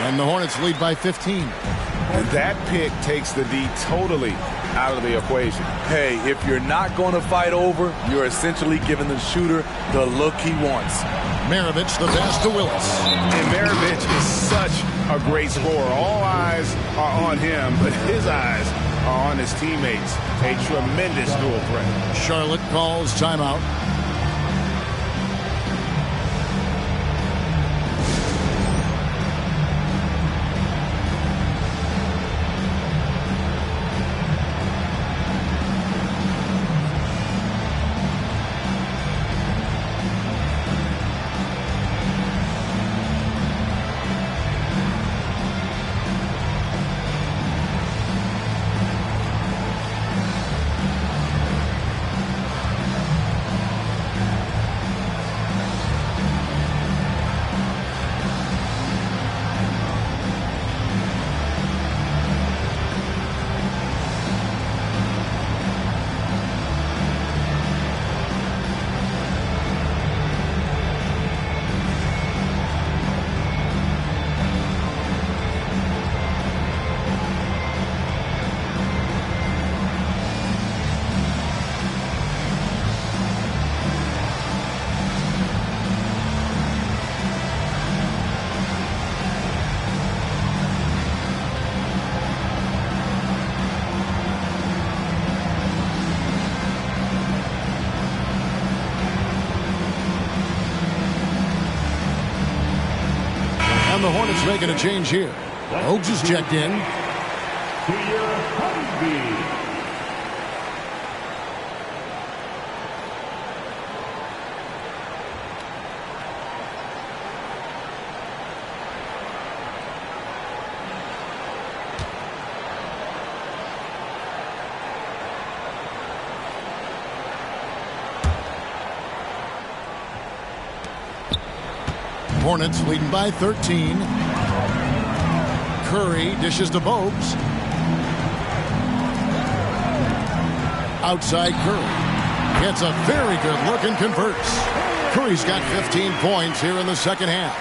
And the Hornets lead by 15. And that pick takes the D totally out of the equation. Hey, if you're not going to fight over, you're essentially giving the shooter the look he wants. Maravich, the pass to Willis. And Maravich is such a great scorer. All eyes are on him, but his eyes are on his teammates. A tremendous dual threat. Charlotte calls timeout. The Hornets making a change here. Oaks is checked in. Hornets leading by 13. Curry dishes to Bogues. Outside Curry. Gets a very good look and converts. Curry's got 15 points here in the second half.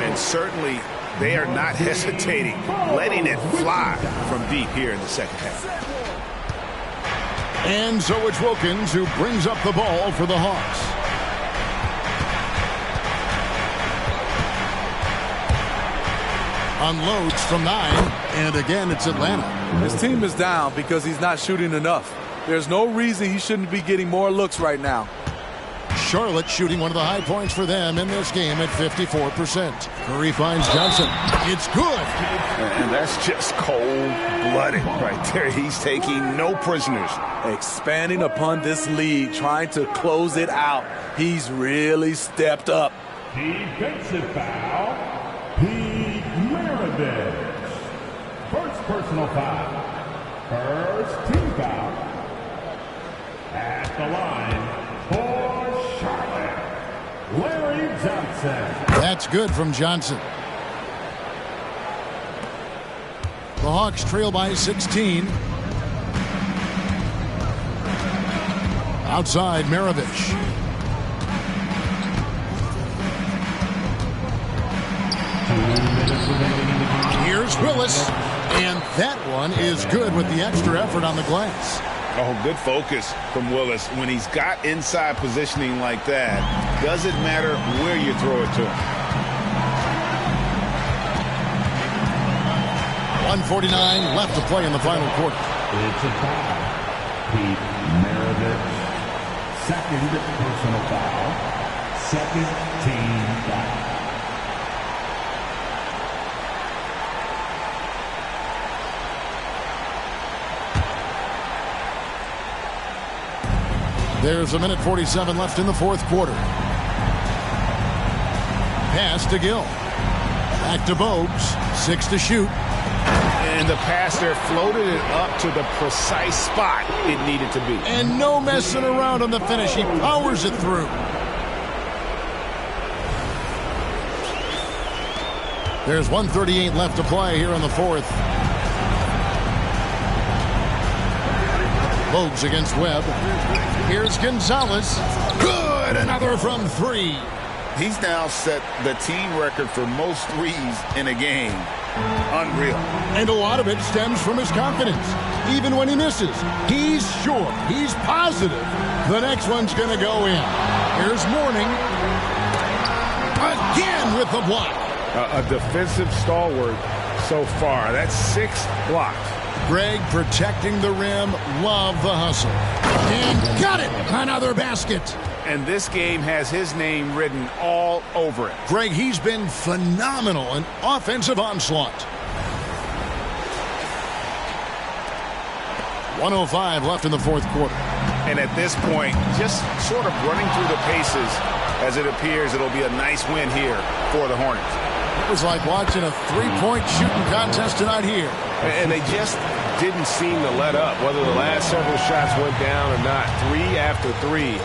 And certainly they are not hesitating, letting it fly from deep here in the second half. And so it's Wilkins who brings up the ball for the Hawks. Unloads from 9, and again it's Atlanta. His team is down because he's not shooting enough. There's no reason he shouldn't be getting more looks right now. Charlotte shooting one of the high points for them in this game at 54%. Curry finds Johnson. It's good. And that's just cold-blooded right there. He's taking no prisoners. Expanding upon this lead, trying to close it out. He's really stepped up. Defensive foul. First personal foul. First team foul. At the line for Charlotte, Larry That's good from Johnson. The Hawks trail by 16. Outside, Maravich. Here's Willis, and that one is good with the extra effort on the glass. Oh, good focus from Willis. When he's got inside positioning like that, doesn't matter where you throw it to him. 1:49 left to play in the final quarter. It's a foul. Pete Maravich. Second personal foul. Second team foul. There's 1:47 left in the fourth quarter. Pass to Gill. Back to Bogues. 6 to shoot. And the pass there floated it up to the precise spot it needed to be. And no messing around on the finish. He powers it through. There's 1:38 left to play here in the fourth. Bogues against Webb. Here's Gonzalez. Good! Another from 3. He's now set the team record for most threes in a game. Unreal. And a lot of it stems from his confidence. Even when he misses, he's sure, he's positive the next one's going to go in. Here's Mourning. Again with the block. A defensive stalwart so far. That's 6 blocks. Greg protecting the rim. Love the hustle. And got it. Another basket. And this game has his name written all over it. Greg, he's been phenomenal in offensive onslaught. 1:05 left in the fourth quarter. And at this point, just sort of running through the paces as it appears it'll be a nice win here for the Hornets. It was like watching a three-point shooting contest tonight here. And they just didn't seem to let up, whether the last several shots went down or not. 3 after 3.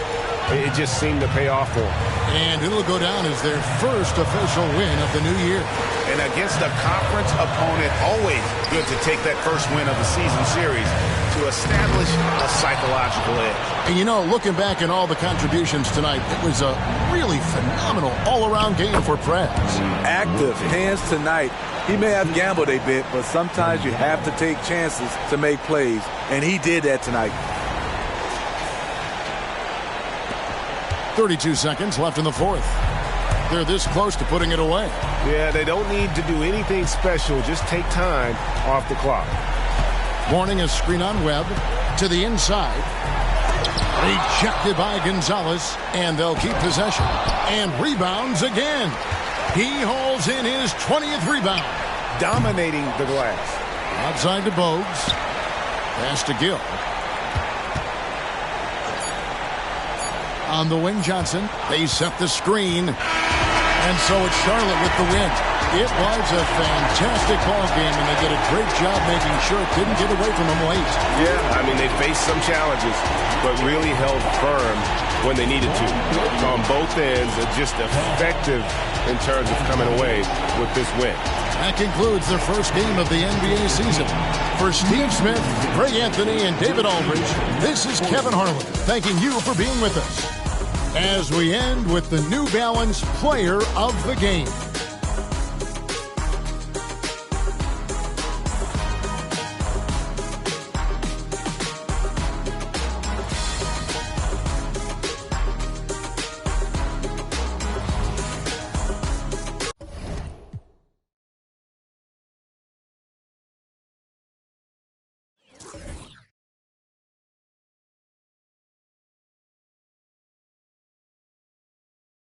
It just seemed to pay off for them. And it'll go down as their first official win of the new year. And against a conference opponent, always good to take that first win of the season series to establish a psychological edge. And you know, looking back at all the contributions tonight, it was a really phenomenal all-around game for Preds. Active hands tonight. He may have gambled a bit, but sometimes you have to take chances to make plays, and he did that tonight. 32 seconds left in the fourth. They're this close to putting it away. Yeah, they don't need to do anything special. Just take time off the clock. Mourning a screen on Webb to the inside. Rejected by Gonzalez, and they'll keep possession. And rebounds again. He hauls in his 20th rebound. Dominating the glass. Outside to Bogues. Pass to Gill. On the wing, Johnson. They set the screen. And so it's Charlotte with the win. It was a fantastic ball game, and they did a great job making sure it didn't get away from them late. Yeah, I mean, they faced some challenges, but really held firm when they needed to. On both ends, just effective in terms of coming away with this win. That concludes the first game of the NBA season. For Steve Smith, Greg Anthony, and David Aldridge, this is Kevin Harlan thanking you for being with us as we end with the New Balance Player of the Game.